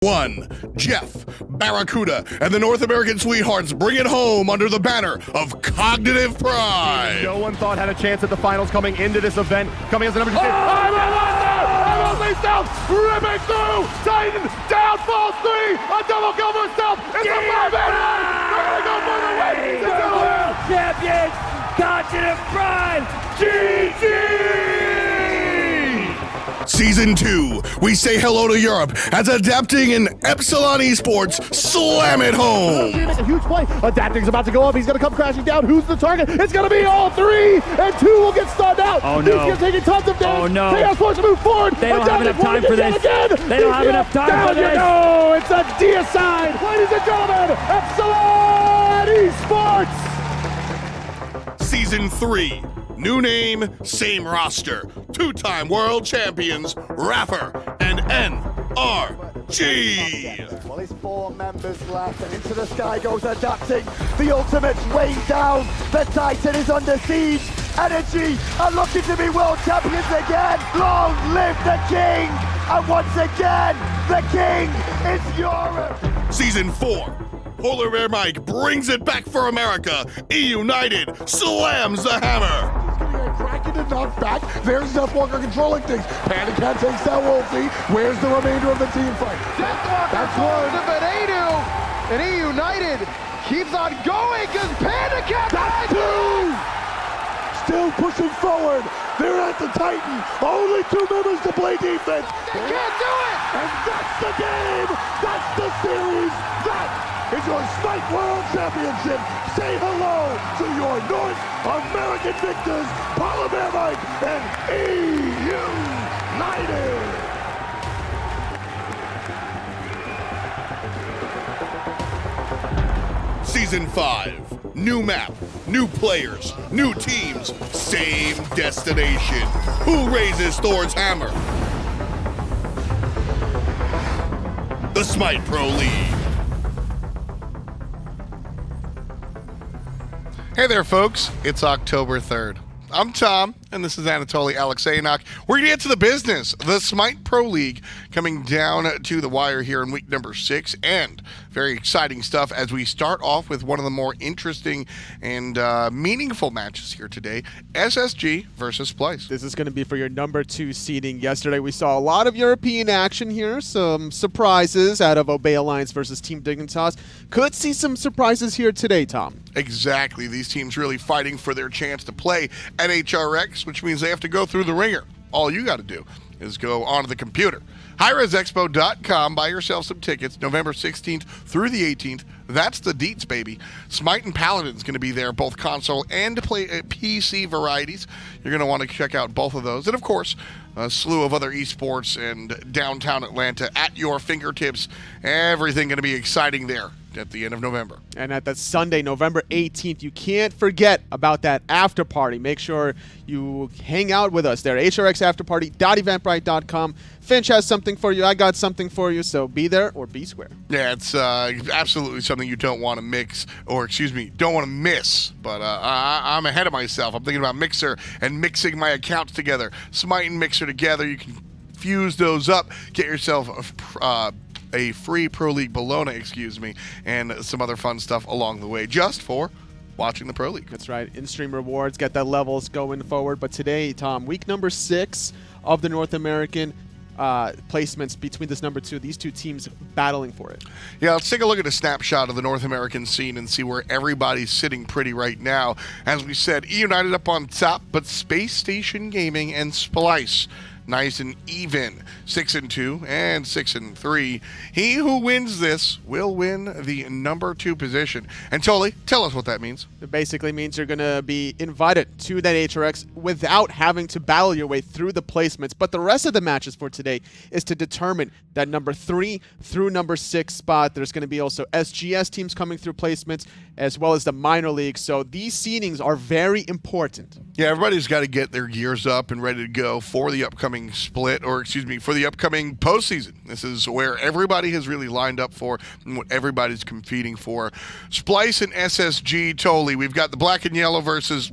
One, Jeff, BaRRaCCuDDa, and the North American Sweethearts bring it home under the banner of Cognitive Pride. No one thought had a chance at the finals coming into this event. Coming as the number 2 seed. Emily South ripping through. Titan down, falls 3. A double kill for South. It's a 5-man run. They're going to go for the win. The world champions, Cognitive Pride, GG! Season 2, we say hello to Europe as Adapting and Epsilon Esports slam it home. A huge play. Adapting's about to go up. He's going to come crashing down. Who's the target? It's going to be all 3, and 2 will get stunned out. Oh, no. He's taking tons of damage. Oh, no. Chaos forced to move forward. They don't have enough time for this. Again. They don't have enough time down for this. You go. It's a deicide. Ladies and gentlemen, Epsilon Esports. Season 3, new name, same roster. 2-time world champions, Rapper and NRG. Well, it's 4 members left, and into the sky goes Adapting. The ultimate's rain down. The Titan is under siege. Energy are looking to be world champions again. Long live the King! And once again, the King is Europe. Season 4, Polar Bear Mike brings it back for America. E-United slams the hammer. Cracking and knocked back. There's Deathwalker controlling things. Panic Cat takes that Wolfie. Where's the remainder of the team fight? Deathwalker falls to Venenu, and E-United keeps on going because Panic Cat That's 2! Still pushing forward. They're at the Titan. Only 2 members to play defense. They can't do it! And that's the game. That's the series. That is your Smite World Championship. Say hello to your North American victors, Polar Bear Mike and E-United. Season 5, new map, new players, new teams, same destination. Who raises Thor's hammer? The Smite Pro League. Hey there, folks. It's October 3rd. I'm Tom, and this is Anatoly Alexeynak. We're going to get to the business. The Smite Pro League coming down to the wire here in week number 6, and very exciting stuff as we start off with one of the more interesting and meaningful matches here today, SSG versus Splyce. This is going to be for your number 2 seeding. Yesterday we saw a lot of European action here, some surprises out of Obey Alliance versus Team Dignitas. Could see some surprises here today, Tom. Exactly. These teams really fighting for their chance to play at HRX, which means they have to go through the ringer. All you got to do is go onto the computer. hi-rez.expo.com, buy yourself some tickets, November 16th through the 18th. That's the deets, baby. Smite and Paladin's going to be there, both console and PC varieties. You're going to want to check out both of those. And, of course, a slew of other esports and downtown Atlanta at your fingertips. Everything going to be exciting there at the end of November. And at that Sunday, November 18th, you can't forget about that after party. Make sure you hang out with us there. hrxafterparty.eventbrite.com. Finch has something for you. I got something for you. So be there or be square. Yeah, it's absolutely something you don't want to don't want to miss. But I'm ahead of myself. I'm thinking about Mixer and mixing my accounts together. Smite and Mixer together. You can fuse those up. Get yourself a free Pro League Bologna, and some other fun stuff along the way, just for watching the Pro League. That's right. In-stream rewards, get that levels going forward. But today, Tom, week number 6 of the North American placements between this number 2, these 2 teams battling for it. Yeah, let's take a look at a snapshot of the North American scene and see where everybody's sitting pretty right now. As we said, E-United up on top, but Spacestation Gaming and Splyce nice and even, 6-2 and 6-3. He who wins this will win the number 2 position. And Toli, tell us what that means. It basically means you're going to be invited to that HRX without having to battle your way through the placements. But the rest of the matches for today is to determine that number 3 through number 6 spot. There's going to be also SGS teams coming through placements, as well as the minor leagues. So these seedings are very important. Yeah, everybody's got to get their gears up and ready to go for the upcoming split, or for the upcoming postseason. This is where everybody has really lined up for and what everybody's competing for. Splyce and SSG, Toli. We've got the black and yellow versus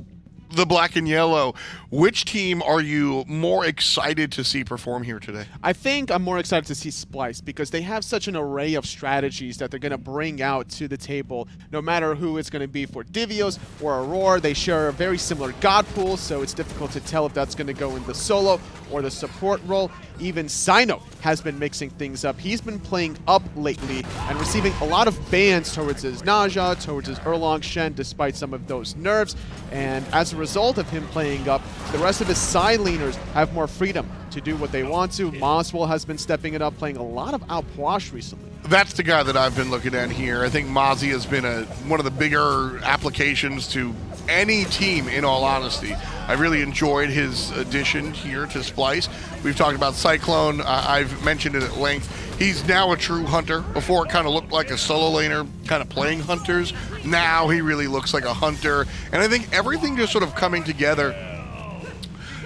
the black and yellow. Which team are you more excited to see perform here today? I think I'm more excited to see Splyce because they have such an array of strategies that they're going to bring out to the table, no matter who it's going to be for Divios or Aror. They share a very similar god pool, so it's difficult to tell if that's going to go in the solo or the support role. Even Cyno has been mixing things up. He's been playing up lately and receiving a lot of bans towards his Naja, towards his Erlang Shen, despite some of those nerfs. And as a result of him playing up, the rest of his side laners have more freedom to do what they want to. moswal has been stepping it up, playing a lot of Puch recently. That's the guy that I've been looking at here. I think Mozzie has been one of the bigger applications to any team, in all honesty. I really enjoyed his addition here to Splyce. We've talked about Cyclone. I've mentioned it at length. He's now a true hunter. Before, it kind of looked like a solo laner kind of playing hunters. Now he really looks like a hunter. And I think everything just sort of coming together.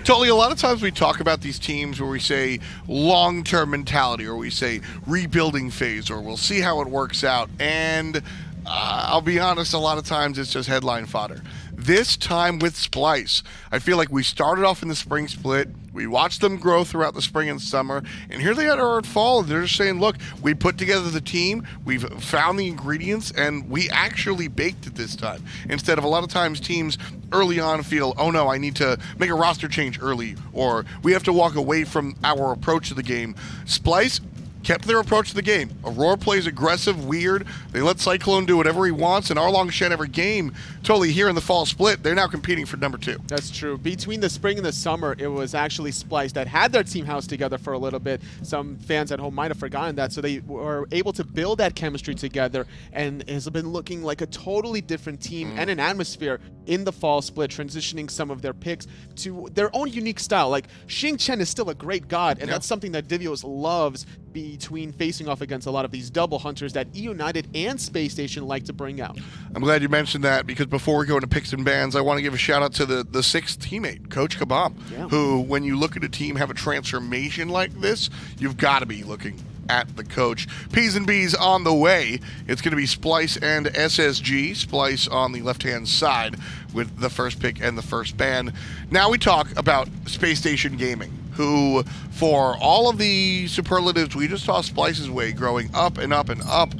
Totally, a lot of times we talk about these teams where we say long-term mentality, or we say rebuilding phase, or we'll see how it works out. And I'll be honest, a lot of times it's just headline fodder. This time with Splyce, I feel like we started off in the spring split, we watched them grow throughout the spring and summer, and here they are at fall, and they're just saying, look, we put together the team, we've found the ingredients, and we actually baked it this time. Instead of a lot of times teams early on feel, oh no, I need to make a roster change early, or we have to walk away from our approach to the game. Splyce kept their approach to the game. Aror plays aggressive, weird. They let Cyclone do whatever he wants, and Arlong Shen every game. Totally here in the fall split, they're now competing for number 2. That's true. Between the spring and the summer, it was actually Splyce that had their team house together for a little bit. Some fans at home might have forgotten that, so they were able to build that chemistry together, and has been looking like a totally different team and an atmosphere in the fall split, transitioning some of their picks to their own unique style. Like, Xing Chen is still a great god, and that's something that Divios loves between facing off against a lot of these double hunters that United and Space Station like to bring out. I'm glad you mentioned that, because before we go into picks and bans, I want to give a shout out to the sixth teammate, Coach Kabam, who, when you look at a team have a transformation like this, you've got to be looking at the coach. P's and B's on the way. It's going to be Splyce and SSG. Splyce on the left-hand side with the first pick and the first ban. Now we talk about Space Station Gaming, who, for all of the superlatives we just saw Splyce's way growing up and up and up,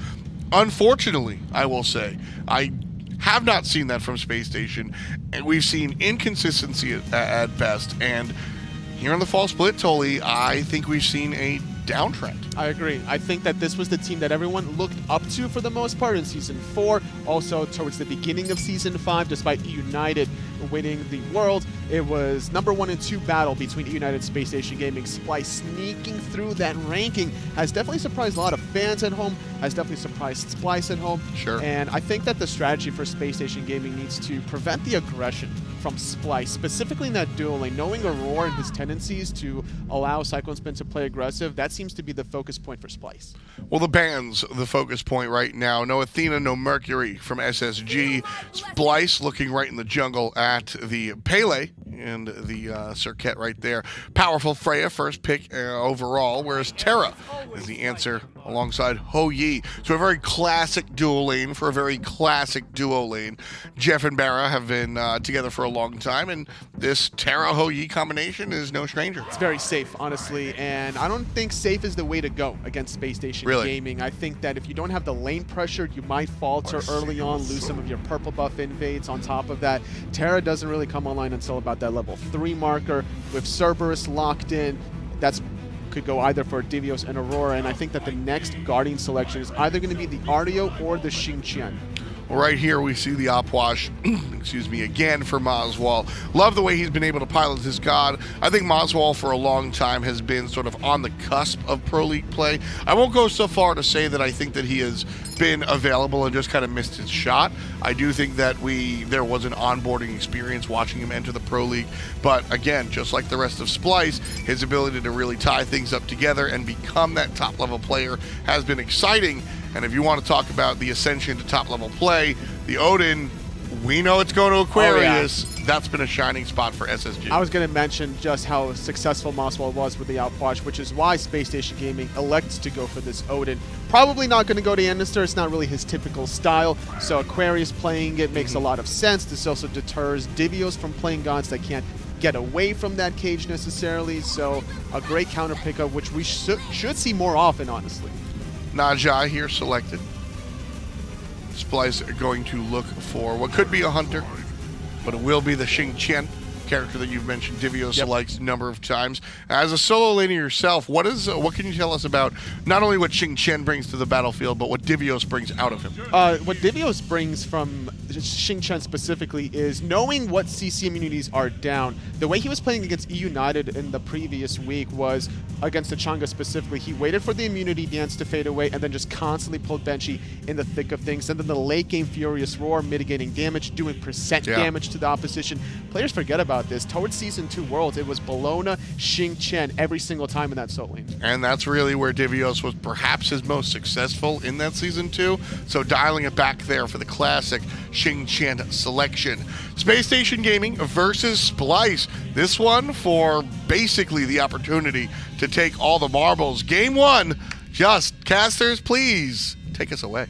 unfortunately, I will say, I have not seen that from Space Station, and we've seen inconsistency at best. And here in the fall split, Tolly, I think we've seen a downtrend. I agree. I think that this was the team that everyone looked up to for the most part in Season 4. Also, towards the beginning of Season 5, despite United winning the World, it was number 1 and 2 battle between United Space Station Gaming. Splyce sneaking through that ranking has definitely surprised a lot of fans at home, has definitely surprised Splyce at home. Sure. And I think that the strategy for Space Station Gaming needs to prevent the aggression from Splyce, specifically in that dual lane. Knowing Aror and his tendencies to allow CycloneSpin to play aggressive, that seems to be the focus point for Splyce. Well, the ban's the focus point right now. No Athena, no Mercury from SSG. Splyce looking right in the jungle at the Pele and the Circuit right there. Powerful Freya, first pick overall, whereas Terra is the answer alongside Ho Yi. So a very classic dual lane for a very classic duo lane. Jeff and BaRRA have been together for a long time, and this Terra-Ho Yi combination is no stranger. It's very safe, honestly, and I don't think safe is the way to go against Space Station Gaming. I think that if you don't have the lane pressure, you might falter early on, lose some of your purple buff invades. On top of that, Terra doesn't really come online until about that level 3 marker. With Cerberus locked in, that's could go either for Divios and Aurora, and I think that the next Guardian selection is either going to be the Ardio or the Xing Chen. Well, right here we see the Opwash, excuse me, again for moswal. Love the way he's been able to pilot his god. I think moswal for a long time has been sort of on the cusp of Pro League play. I won't go so far to say that I think that he has been available and just kind of missed his shot. I do think that there was an onboarding experience watching him enter the Pro League, but again, just like the rest of Splyce, his ability to really tie things up together and become that top level player has been exciting. And if you want to talk about the ascension to top level play, the Odin We know it's going to Aquarius. That's been a shining spot for SSG. I was going to mention just how successful moswal was with the outpush, which is why Spacestation Gaming elects to go for this Odin. Probably not going to go to andinster. It's not really his typical style. So Aquarius playing it makes a lot of sense. This also deters Divios from playing gods that can't get away from that cage necessarily. So a great counter pickup, which we should see more often, honestly. Najai here selected. Splyce going to look for what could be a hunter, but it will be the Xing character that you've mentioned. Divios likes a number of times. As a solo laner yourself, what can you tell us about not only what Xing brings to the battlefield, but what Divios brings out of him? What Divios brings from Xing specifically is knowing what CC immunities are down. The way he was playing against United in the previous week was against the Chang'e specifically. He waited for the immunity dance to fade away and then just constantly pulled Benchy in the thick of things. And then the late game Furious Roar, mitigating damage, doing percent damage to the opposition. Players forget about this. Towards Season 2 Worlds, it was Bellona, Xing every single time in that soul lane. And that's really where Divios was perhaps his most successful in that Season 2. So dialing it back there for the classic Xing selection. Spacestation Gaming versus Splyce. This one for basically the opportunity to take all the marbles. Game 1. Just casters, please take us away.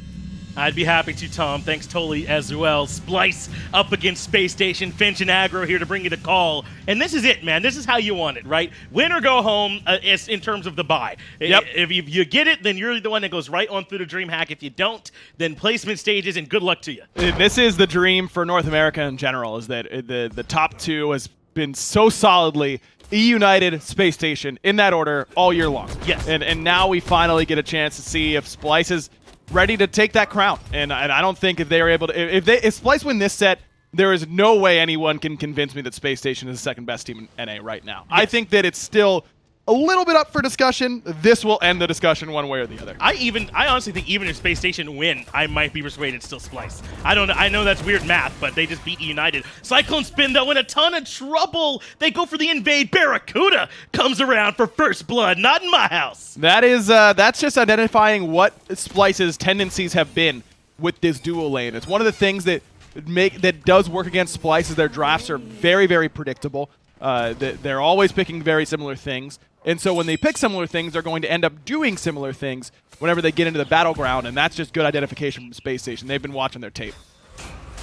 I'd be happy to, Tom. Thanks totally as well. Splyce up against Space Station. Finch and Aggro here to bring you the call. And this is it, man. This is how you want it, right? Win or go home in terms of the buy. Yep. If you get it, then you're the one that goes right on through the DreamHack. If you don't, then placement stages and good luck to you. This is the dream for North America in general, is that the top two has been so solidly United, Space Station, in that order all year long. Yes. And now we finally get a chance to see if Splyce is ready to take that crown. And I don't think if they are able to, if Splyce win this set, there is no way anyone can convince me that Space Station is the second best team in NA right now. Yes. I think that it's still a little bit up for discussion. This will end the discussion one way or the other. I honestly think even if Space Station win, I might be persuaded still Splyce. I know that's weird math, but they just beat United. CycloneSpin, though, in a ton of trouble. They go for the invade. BaRRaCCuDDa comes around for first blood. Not in my house. That is, that's just identifying what Splyce's tendencies have been with this dual lane. It's one of the things that does work against Splyce is their drafts are very, very predictable. They're always picking very similar things. And so when they pick similar things, they're going to end up doing similar things whenever they get into the battleground, and that's just good identification from Space Station. They've been watching their tape.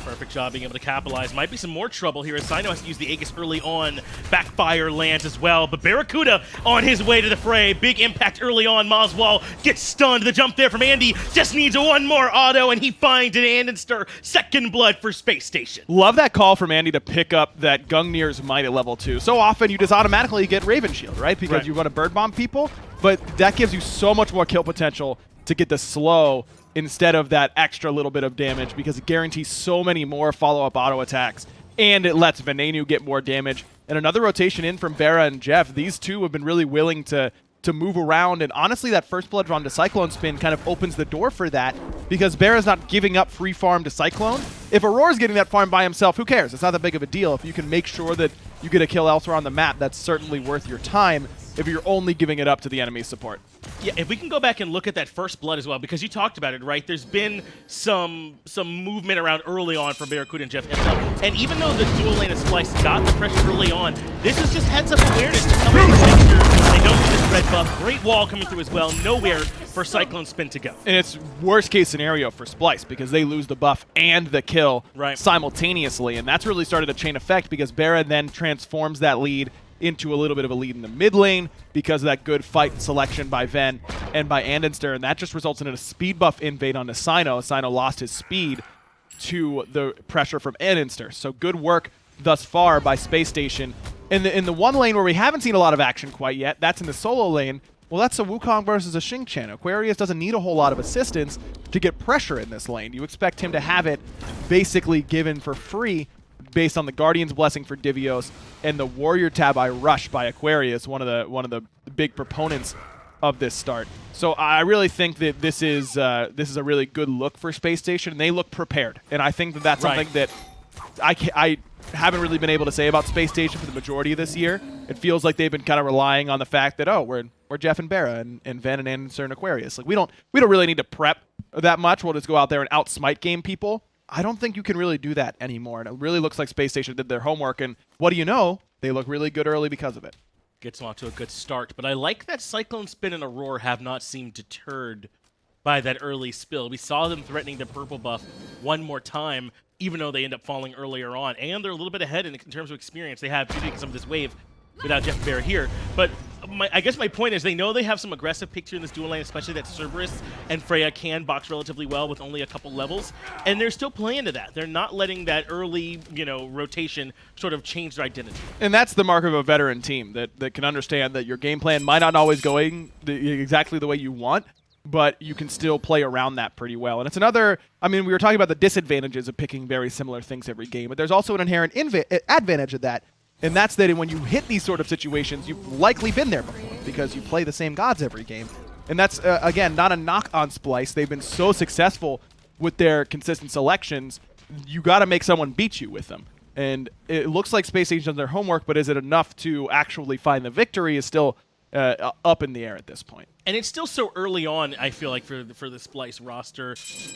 Perfect job being able to capitalize. Might be some more trouble here as Cyno has to use the Aegis early on. Backfire lands as well, but BaRRaCCuDDa on his way to the fray. Big impact early on. moswal gets stunned. The jump there from Andy just needs one more auto, and he finds an andinster. Second blood for Space Station. Love that call from Andy to pick up that Gungnir's Might at level 2. So often you just automatically get Raven Shield, right? Because you want to bird bomb people, but that gives you so much more kill potential to get the slow instead of that extra little bit of damage, because it guarantees so many more follow-up auto attacks, and it lets Venenu get more damage. And another rotation in from BaRRa and Jeff. These two have been really willing to move around, and honestly that first blood run to CycloneSpin kind of opens the door for that, because BaRRa's not giving up free farm to Cyclone. If Aror's getting that farm by himself, who cares? It's not that big of a deal. If you can make sure that you get a kill elsewhere on the map, that's certainly worth your time if you're only giving it up to the enemy support. Yeah, if we can go back and look at that first blood as well, because you talked about it, right? There's been some movement around early on from BaRRaCCuDDa and JeffHindla. And even though the dual lane of Splyce got the pressure early on, this is just heads-up awareness to come in and make sure they don't get this red buff. Great wall coming through as well. Nowhere for CycloneSpin to go. And it's worst-case scenario for Splyce, because they lose the buff and the kill simultaneously. And that's really started a chain effect, because BaRRa then transforms that lead into a little bit of a lead in the mid lane because of that good fight selection by Ven and by andinster, and that just results in a speed buff invade onto Cyno. Cyno lost his speed to the pressure from andinster. So good work thus far by Space Station. In the one lane where we haven't seen a lot of action quite yet, that's in the solo lane. Well, that's a Wukong versus a Xing. Aquarius doesn't need a whole lot of assistance to get pressure in this lane. You expect him to have it basically given for free based on the Guardian's Blessing for Divios and the Warrior Tab by Rush by Aquarius, one of the big proponents of this start. So I really think that this is a really good look for Space Station, and they look prepared. And I think that that's something that I haven't really been able to say about Space Station for the majority of this year. It feels like they've been kind of relying on the fact that, oh, we're Jeff and BaRRa and Ven and andinster and Aquarius. Like we don't really need to prep that much. We'll just go out there and out-smite game people. I don't think you can really do that anymore. And it really looks like Space Station did their homework. And what do you know? They look really good early because of it. Gets off to a good start. But I like that CycloneSpin and Aror have not seemed deterred by that early spill. We saw them threatening the purple buff one more time, even though they end up falling earlier on. And they're a little bit ahead in terms of experience. They have some of this wave without Jeff Bear here. But I guess my point is they know they have some aggressive picks here in this dual lane, especially that Cerberus and Freya can box relatively well with only a couple levels. And they're still playing to that. They're not letting that early, rotation sort of change their identity. And that's the mark of a veteran team, that can understand that your game plan might not always go exactly the way you want, but you can still play around that pretty well. And it's another, we were talking about the disadvantages of picking very similar things every game, but there's also an inherent advantage of that. And that's that when you hit these sort of situations, you've likely been there before because you play the same gods every game. And that's, again, not a knock on Splyce. They've been so successful with their consistent selections, you got to make someone beat you with them. And it looks like Space Station does their homework, but is it enough to actually find the victory is still up in the air at this point. And it's still so early on, I feel like, for the Splyce roster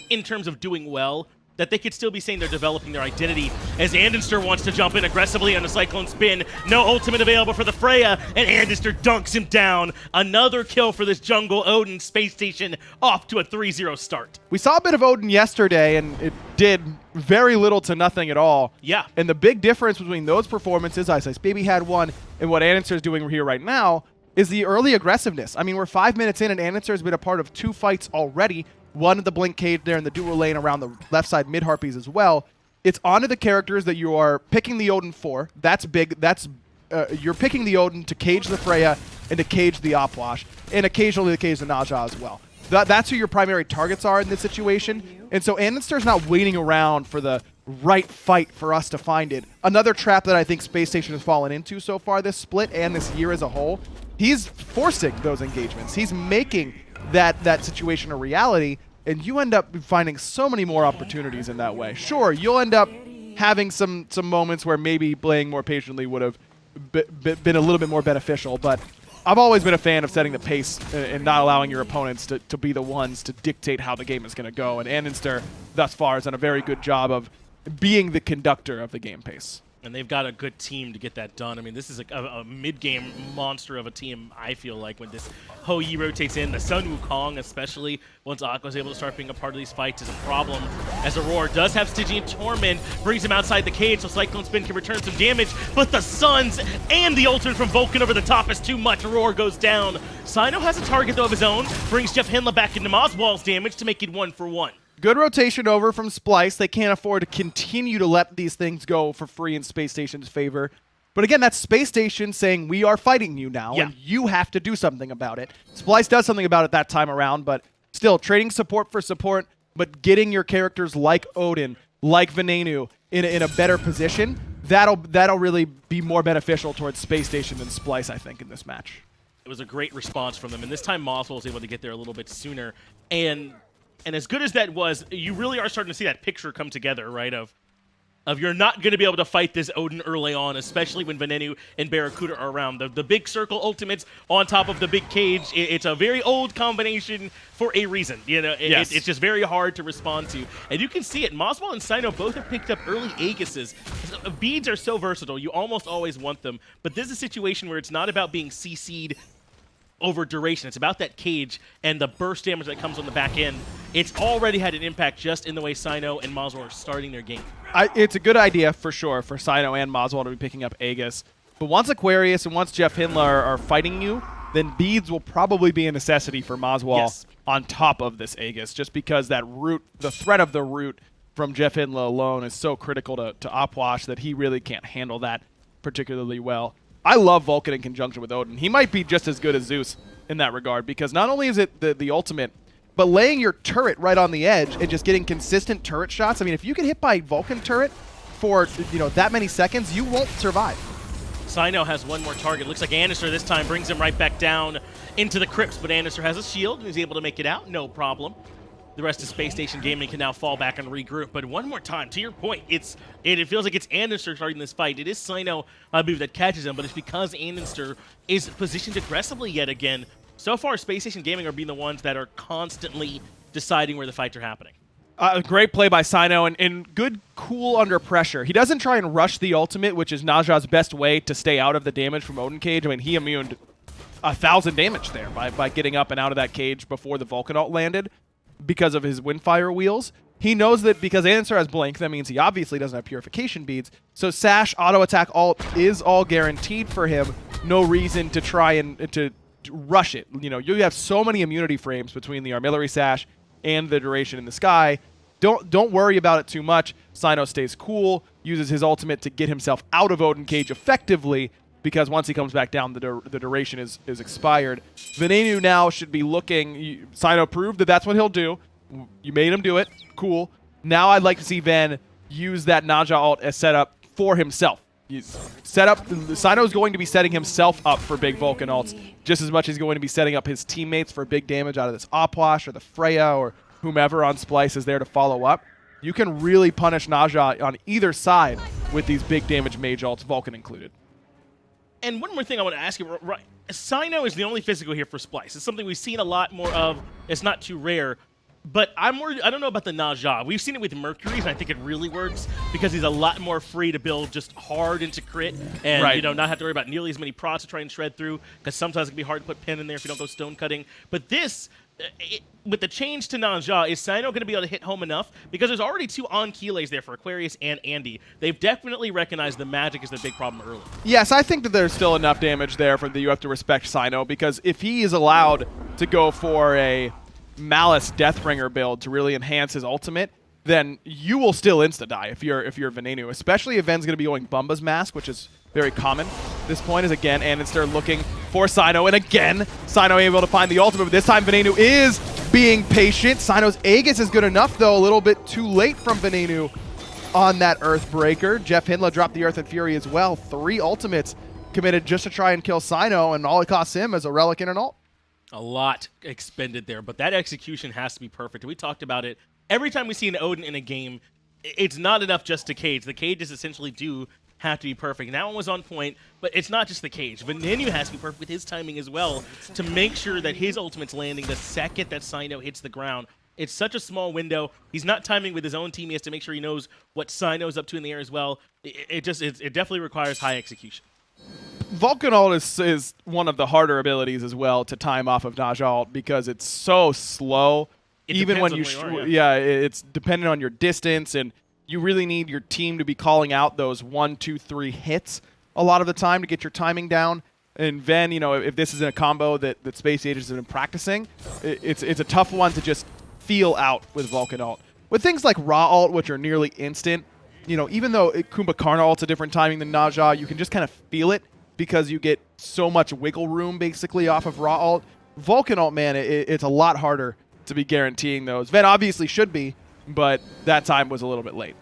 in terms of doing well, that they could still be saying they're developing their identity as andinster wants to jump in aggressively on a CycloneSpin. No ultimate available for the Freya, and andinster dunks him down. Another kill for this jungle. Odin, Space Station, off to a 3-0 start. We saw a bit of Odin yesterday, and it did very little to nothing at all. Yeah. And the big difference between those performances, Ice Ice Baby had one, and what andinster is doing here right now is the early aggressiveness. We're 5 minutes in, and andinster has been a part of 2 fights already. One at the Blink Cage there in the dual lane around the left side mid Harpies as well. It's onto the characters that you are picking the Odin for. That's big. You're picking the Odin to cage the Freya and to cage the Opwash, and occasionally to cage the Naja as well. That's who your primary targets are in this situation. And so andinster's not waiting around for the right fight for us to find it. Another trap that I think Space Station has fallen into so far this split and this year as a whole, he's forcing those engagements. He's making that situation a reality, and you end up finding so many more opportunities in that way. Sure, you'll end up having some moments where maybe playing more patiently would have been a little bit more beneficial, but I've always been a fan of setting the pace and not allowing your opponents to be the ones to dictate how the game is going to go, and andinster thus far has done a very good job of being the conductor of the game pace. And they've got a good team to get that done. This is a mid-game monster of a team, I feel like, when this Hou Yi rotates in. The Sun Wukong, especially, once Aqua's able to start being a part of these fights, is a problem. As Aror does have Stygian Torment, brings him outside the cage so CycloneSpin can return some damage, but the Suns and the ultimate from Vulcan over the top is too much. Aror goes down. Cyno has a target, though, of his own, brings JeffHindla back into moswal's damage to make it 1-for-1. Good rotation over from Splyce. They can't afford to continue to let these things go for free in Space Station's favor. But again, that's Space Station saying, we are fighting you now, and you have to do something about it. Splyce does something about it that time around, but still, trading support for support, but getting your characters like Odin, like Venenu, in a better position, that'll really be more beneficial towards Space Station than Splyce, I think, in this match. It was a great response from them, and this time moswal was able to get there a little bit sooner. And as good as that was, you really are starting to see that picture come together, right, of you're not going to be able to fight this Odin early on, especially when Venenu and BaRRaCCuDDa are around. The big circle ultimates on top of the big cage, it's a very old combination for a reason. It's just very hard to respond to. And you can see it. moswal and Cyno both have picked up early Aegises. Beads are so versatile. You almost always want them. But this is a situation where it's not about being CC'd over duration. It's about that cage and the burst damage that comes on the back end. It's already had an impact just in the way Cyno and moswal are starting their game. It's a good idea for sure for Cyno and moswal to be picking up Aegis. But once Aquarius and once JeffHindla are fighting you, then beads will probably be a necessity for moswal on top of this Aegis, just because that root, the threat of the root from JeffHindla alone is so critical to Opwash that he really can't handle that particularly well. I love Vulcan in conjunction with Odin. He might be just as good as Zeus in that regard, because not only is it the ultimate, but laying your turret right on the edge and just getting consistent turret shots. If you get hit by Vulcan turret for that many seconds, you won't survive. Cyno has one more target. Looks like andinster this time brings him right back down into the crypts, but andinster has a shield and is able to make it out. No problem. The rest of Space Station Gaming can now fall back and regroup. But one more time, to your point, it feels like it's andinster starting this fight. It is Cyno, I believe, that catches him, but it's because andinster is positioned aggressively yet again. So far, Space Station Gaming are being the ones that are constantly deciding where the fights are happening. Great play by Cyno, and good cool under pressure. He doesn't try and rush the ultimate, which is Naja's best way to stay out of the damage from Odin Cage. I mean, he immuned 1,000 damage there by getting up and out of that cage before the Vulcan ult landed because of his Windfire wheels. He knows that because andinster has Blink, that means he obviously doesn't have Purification beads. So Sash, auto attack, ult is all guaranteed for him. No reason to try and to rush it. You know, you have so many immunity frames between the Armillary Sash and the duration in the sky. Don't worry about it too much. Cyno stays cool, uses his ultimate to get himself out of Odin Cage effectively, because once he comes back down, the duration is expired. Venenu now should be looking. Cyno proved that that's what he'll do. You made him do it. Cool. Now I'd like to see Ven use that Naja ult as setup for himself. Cyno's going to be setting himself up for big Vulcan ults just as much as he's going to be setting up his teammates for big damage out of this Opwash or the Freya or whomever on Splyce is there to follow up. You can really punish Naja on either side with these big damage mage ults, Vulcan included. And one more thing I want to ask you, right, Cyno is the only physical here for Splyce. It's something we've seen a lot more of. It's not too rare. But I don't know about the Naja. We've seen it with Mercury's, and I think it really works because he's a lot more free to build just hard into crit and, you know, not have to worry about nearly as many procs to try and shred through, because sometimes it can be hard to put pin in there if you don't go stone cutting. But this, with the change to Naja, is Cyno going to be able to hit home enough? Because there's already 2 on-keylays there for Aquarius and Andy. They've definitely recognized the magic is their big problem early. Yes, I think that there's still enough damage there for that you have to respect Cyno, because if he is allowed to go for a Malice Deathbringer build to really enhance his ultimate, then you will still insta-die if you're Venenu, especially if Ven's going to be going Bumba's Mask, which is very common. This point is, again, andinster looking for Cyno, and again, Cyno able to find the ultimate, but this time Venenu is being patient. Cyno's Aegis is good enough, though, a little bit too late from Venenu on that Earthbreaker. JeffHindla dropped the Earth and Fury as well. 3 ultimates committed just to try and kill Cyno, and all it costs him is a Relic and an ult. A lot expended there, but that execution has to be perfect. We talked about it. Every time we see an Odin in a game, it's not enough just to cage. The cages essentially do have to be perfect. That one was on point, but it's not just the cage. Venenu has to be perfect with his timing as well to make sure that his ultimate's landing the second that Cyno hits the ground. It's such a small window. He's not timing with his own team. He has to make sure he knows what Cyno's up to in the air as well. It definitely requires high execution. Vulcan ult is one of the harder abilities as well to time off of Naja ult because it's so slow. Even when it's dependent on your distance, and you really need your team to be calling out those 1, 2, 3 hits a lot of the time to get your timing down. And Ven, you know, if this is in a combo that Space Agents have been practicing, it's a tough one to just feel out with Vulcan ult. With things like Ra ult, which are nearly instant, you know, even though Kumbhakarna ult's a different timing than Naja, you can just kind of feel it because you get so much wiggle room basically off of Ra ult. Vulcan ult, man, it's a lot harder to be guaranteeing those. Ven obviously should be, but that time was a little bit late.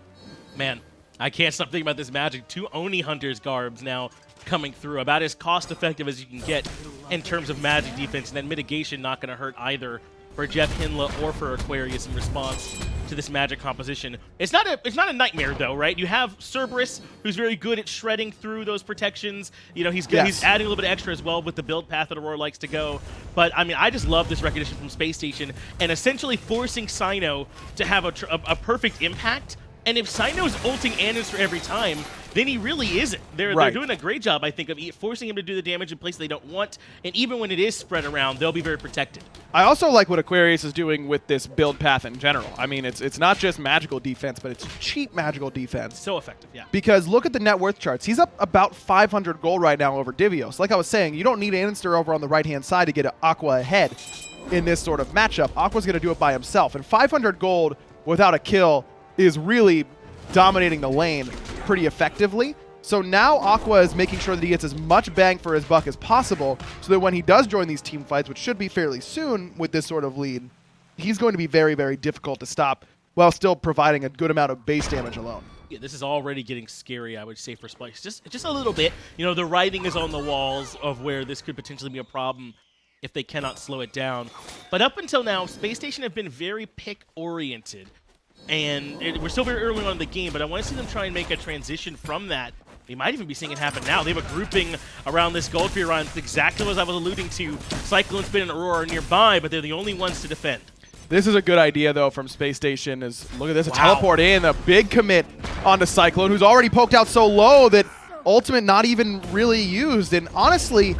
Man, I can't stop thinking about this Magic. 2 Oni Hunters garbs now coming through, about as cost-effective as you can get in terms of Magic defense, and then mitigation not going to hurt either for JeffHindla or for Aquarius in response to this Magic composition. It's not a nightmare though, right? You have Cerberus, who's very good at shredding through those protections. You know, he's good. He's adding a little bit extra as well with the build path that Aror likes to go. But I mean, I just love this recognition from Space Station and essentially forcing Cyno to have a perfect impact. And if Cyno's ulting andinster every time, then he really isn't. They're doing a great job, I think, of forcing him to do the damage in places they don't want. And even when it is spread around, they'll be very protected. I also like what Aquarius is doing with this build path in general. I mean, it's not just magical defense, but it's cheap magical defense. So effective, yeah. Because look at the net worth charts. He's up about 500 gold right now over Divios. Like I was saying, you don't need andinster over on the right-hand side to get Aqua ahead in this sort of matchup. Aqua's going to do it by himself. And 500 gold without a kill is really dominating the lane pretty effectively. So now Aqua is making sure that he gets as much bang for his buck as possible so that when he does join these team fights, which should be fairly soon with this sort of lead, he's going to be very, very difficult to stop while still providing a good amount of base damage alone. Yeah, this is already getting scary, I would say, for Splyce. Just a little bit. You know, the writing is on the walls of where this could potentially be a problem if they cannot slow it down. But up until now, Space Station have been very pick-oriented. And we're still very early on in the game, but I want to see them try and make a transition from that. We might even be seeing it happen now. They have a grouping around this gold fear run, exactly as I was alluding to. CycloneSpin and Aror are nearby, but they're the only ones to defend. This is a good idea, though, from Space Station. Look at this, a teleport in, a big commit onto Cyclone, who's already poked out so low that ultimate not even really used. And honestly,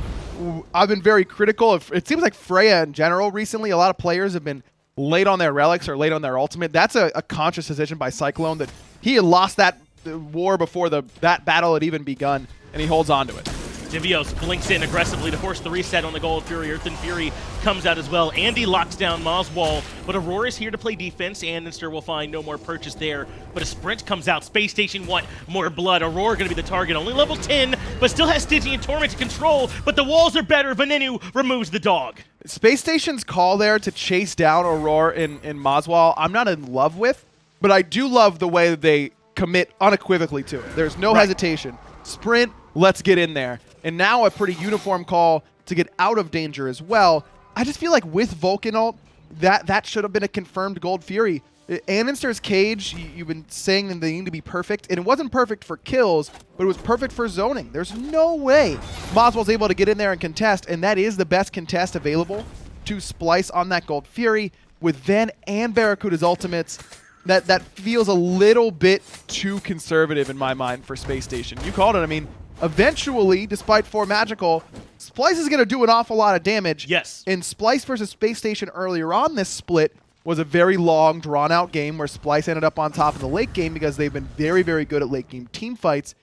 I've been very critical of, it seems like Freya in general recently, a lot of players have been late on their relics or late on their ultimate. That's a conscious decision by Cyclone that he had lost that war before that battle had even begun, and he holds on to it. Divios blinks in aggressively to force the reset on the Gold Fury. Earthen Fury comes out as well. Andy locks down moswal, but Aror is here to play defense. Andinster will find no more purchase there, but a sprint comes out. Space Station want more blood. Aror going to be the target. Only level 10, but still has Stygian Torment to control, but the walls are better. Venenu removes the dog. Space Station's call there to chase down Aror in moswal, I'm not in love with, but I do love the way that they commit unequivocally to it. There's no hesitation. Sprint, let's get in there. And now a pretty uniform call to get out of danger as well. I just feel like with Vulcan ult, that should have been a confirmed Gold Fury. Andinster's cage, you've been saying that they need to be perfect, and it wasn't perfect for kills, but it was perfect for zoning. There's no way moswal's able to get in there and contest, and that is the best contest available to Splyce on that Gold Fury with Ven and BaRRaCCuDDa's ultimates. That feels a little bit too conservative in my mind for Space Station. You called it. I mean, eventually, despite 4 magical, Splyce is going to do an awful lot of damage. Yes. And Splyce versus Space Station earlier on this split was a very long, drawn-out game where Splyce ended up on top of the late game because they've been very, very good at late game team fights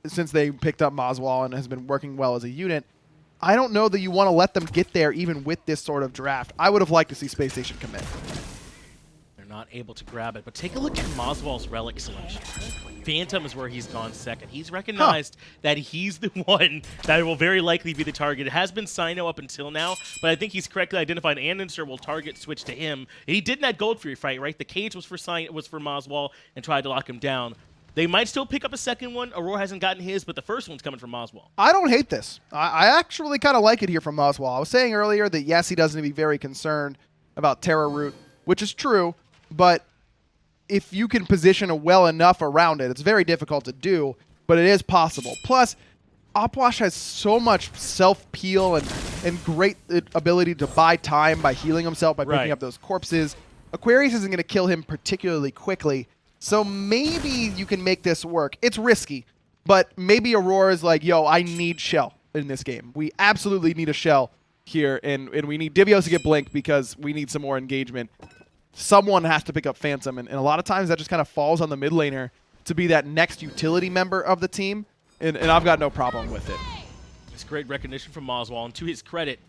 since they picked up moswal and has been working well as a unit. I don't know that you want to let them get there even with this sort of draft. I would have liked to see Space Station commit. Not able to grab it, but take a look at moswal's relic selection. Phantom is where he's gone second. He's recognized that he's the one that will very likely be the target. It has been Cyno up until now, but I think he's correctly identified Andinster will target switch to him. He did in that Gold Fury fight, right? The cage was for moswal and tried to lock him down. They might still pick up a second one. Aror hasn't gotten his, but the first one's coming from moswal. I don't hate this. I actually kind of like it here from moswal. I was saying earlier that yes, he doesn't be very concerned about Terra root, which is true. But if you can position it well enough around it, it's very difficult to do, but it is possible. Plus, Opwash has so much self-peel and great ability to buy time by healing himself, by picking up those corpses. Aquarius isn't going to kill him particularly quickly, so maybe you can make this work. It's risky, but maybe Aurora is like, yo, I need Shell in this game. We absolutely need a Shell here, and we need Divios to get blinked because we need some more engagement. Someone has to pick up Phantom, and a lot of times that just kind of falls on the mid laner to be that next utility member of the team, and I've got no problem with it. It's great recognition from moswal, and to his credit,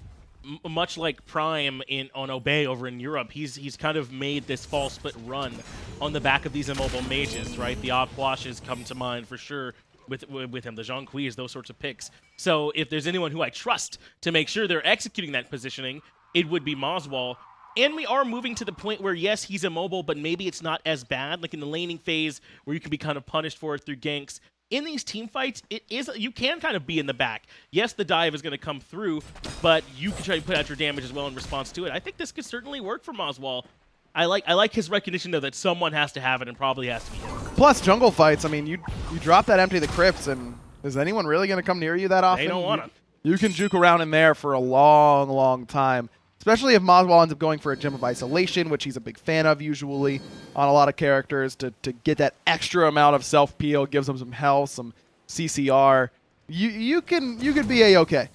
much like Prime on Obey over in Europe, he's kind of made this fall split run on the back of these immobile mages, right? The Opwashes come to mind for sure with him, the Zhong Kui's, those sorts of picks. So if there's anyone who I trust to make sure they're executing that positioning, it would be moswal. And we are moving to the point where, yes, he's immobile, but maybe it's not as bad, like in the laning phase where you can be kind of punished for it through ganks. In these team fights, you can kind of be in the back. Yes, the dive is going to come through, but you can try to put out your damage as well in response to it. I think this could certainly work for moswal. I like his recognition, though, that someone has to have it and probably has to be him. Plus, jungle fights, I mean, you drop that Empty the Crypts, and is anyone really going to come near you that often? They don't want to. You can juke around in there for a long, long time. Especially if moswal ends up going for a Gem of Isolation, which he's a big fan of usually on a lot of characters, to get that extra amount of self-peel, gives him some health, some CCR. You could be A-okay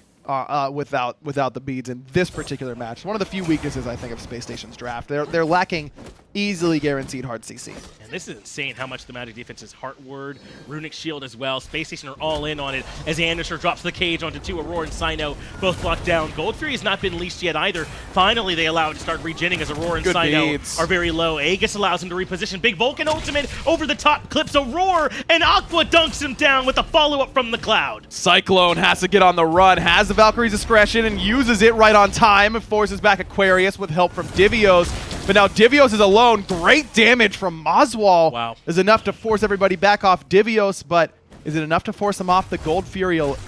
without the beads in this particular match. One of the few weaknesses, I think, of Space Station's draft. They're lacking easily guaranteed hard CC. And this is insane how much the Magic defense is Heart Word, Runic Shield as well. Space Station are all in on it as Andinster drops the cage onto 2 Aror and Cyno, both blocked down. Gold Fury has not been leashed yet either. Finally, they allow it to start regenning as Aror and Cyno are very low. Aegis allows him to reposition. Big Vulcan ultimate over the top, clips Aror, and Aqua dunks him down with a follow-up from the cloud. Cyclone has to get on the run, has the Valkyrie's discretion, and uses it right on time. It forces back Aquarius with help from Divios. But now Divios is alone. Great damage from moswal is enough to force everybody back off Divios, but is it enough to force them off the Gold Fury all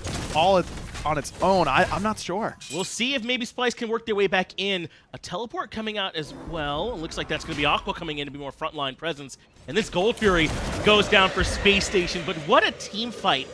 on its own? I'm not sure. We'll see if maybe Splyce can work their way back in. A teleport coming out as well. It looks like that's going to be Aqua coming in to be more frontline presence. And this Gold Fury goes down for Space Station. But what a team fight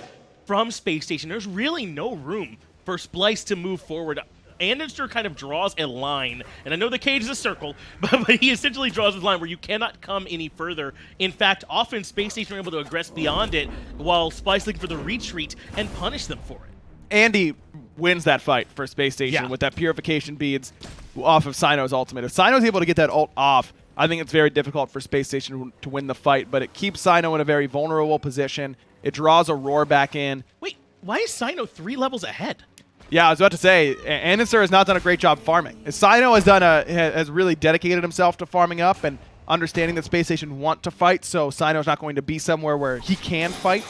from Space Station. There's really no room for Splyce to move forward. andinster kind of draws a line, and I know the cage is a circle, but he essentially draws a line where you cannot come any further. In fact, often Space Station are able to aggress beyond it, while Splyce looking for the retreat and punish them for it. Andy wins that fight for Space Station with that purification beads off of Cyno's ultimate. If Cyno's able to get that ult off, I think it's very difficult for Space Station to win the fight, but it keeps Cyno in a very vulnerable position. It draws Aror back in. Wait, why is Cyno 3 levels ahead? Yeah, I was about to say, andinster has not done a great job farming. Cyno has really dedicated himself to farming up and understanding that Space Station want to fight, so Cyno's not going to be somewhere where he can fight.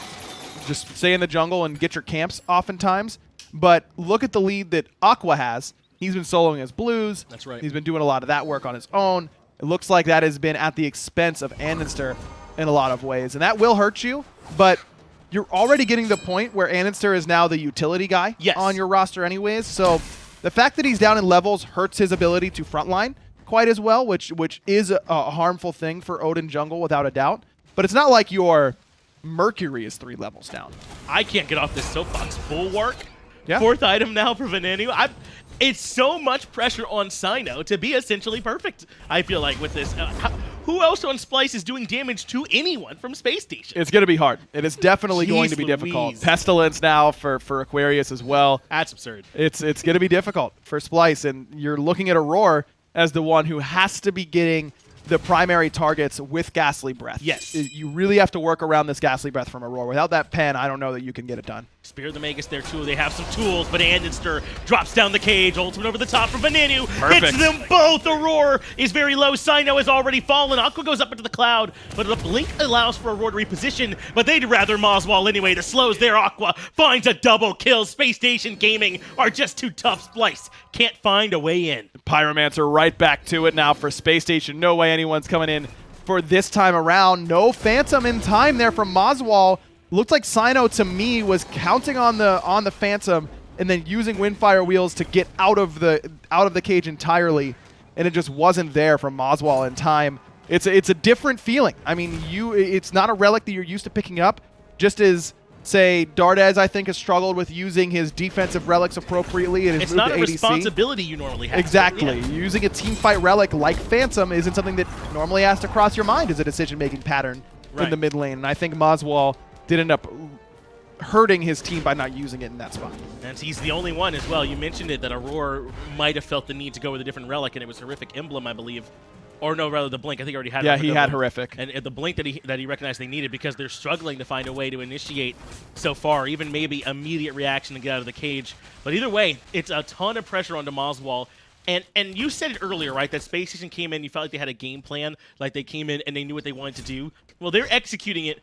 Just stay in the jungle and get your camps oftentimes. But look at the lead that Aqua has. He's been soloing his blues. That's right. He's been doing a lot of that work on his own. It looks like that has been at the expense of andinster in a lot of ways. And that will hurt you, but you're already getting to the point where andinster is now the utility guy on your roster anyways. So the fact that he's down in levels hurts his ability to frontline quite as well, which is a harmful thing for Odin jungle without a doubt. But it's not like your Mercury is 3 levels down. I can't get off this soapbox. Bulwark, Yeah. 4th item now for Venenu. It's so much pressure on Cyno to be essentially perfect, I feel like, with this. Who else on Splyce is doing damage to anyone from Space Station? It's going to be hard. It is definitely going to be difficult. Pestilence now for Aquarius as well. That's absurd. It's going to be difficult for Splyce, and you're looking at Aror as the one who has to be getting the primary targets with Ghastly Breath. Yes. You really have to work around this Ghastly Breath from Aror. Without that pen, I don't know that you can get it done. Spear the Magus there too. They have some tools, but andinster drops down the cage. Ultimate over the top for Venenu. Perfect. Hits them both. Aurora is very low. Cyno has already fallen. Aqua goes up into the cloud, but the blink allows for Aurora to reposition, but they'd rather moswal anyway. The slows there. Aqua finds a double kill. Space Station Gaming are just too tough. Splyce can't find a way in. Pyromancer right back to it now for Space Station. No way anyone's coming in for this time around. No Phantom in time there from moswal. Looked like Cyno to me was counting on the Phantom and then using Windfire Wheels to get out of the cage entirely, and it just wasn't there from moswal in time. It's a different feeling. I mean, it's not a relic that you're used to picking up, just as say Dardez I think has struggled with using his defensive relics appropriately and his it's move not to a ADC. responsibility you normally have. Exactly. Yeah. Using a team fight relic like Phantom isn't something that normally has to cross your mind as a decision-making pattern in the mid lane. And I think moswal did end up hurting his team by not using it in that spot. And he's the only one as well. You mentioned it, that Aror might have felt the need to go with a different relic, and it was Horrific Emblem, I believe. Or no, rather the Blink. I think he already had it. Yeah, he had Horrific. And the Blink that he recognized they needed, because they're struggling to find a way to initiate so far, even maybe immediate reaction to get out of the cage. But either way, it's a ton of pressure onto moswal. And you said it earlier, right, that Space Station came in, you felt like they had a game plan, like they came in and they knew what they wanted to do. Well, they're executing it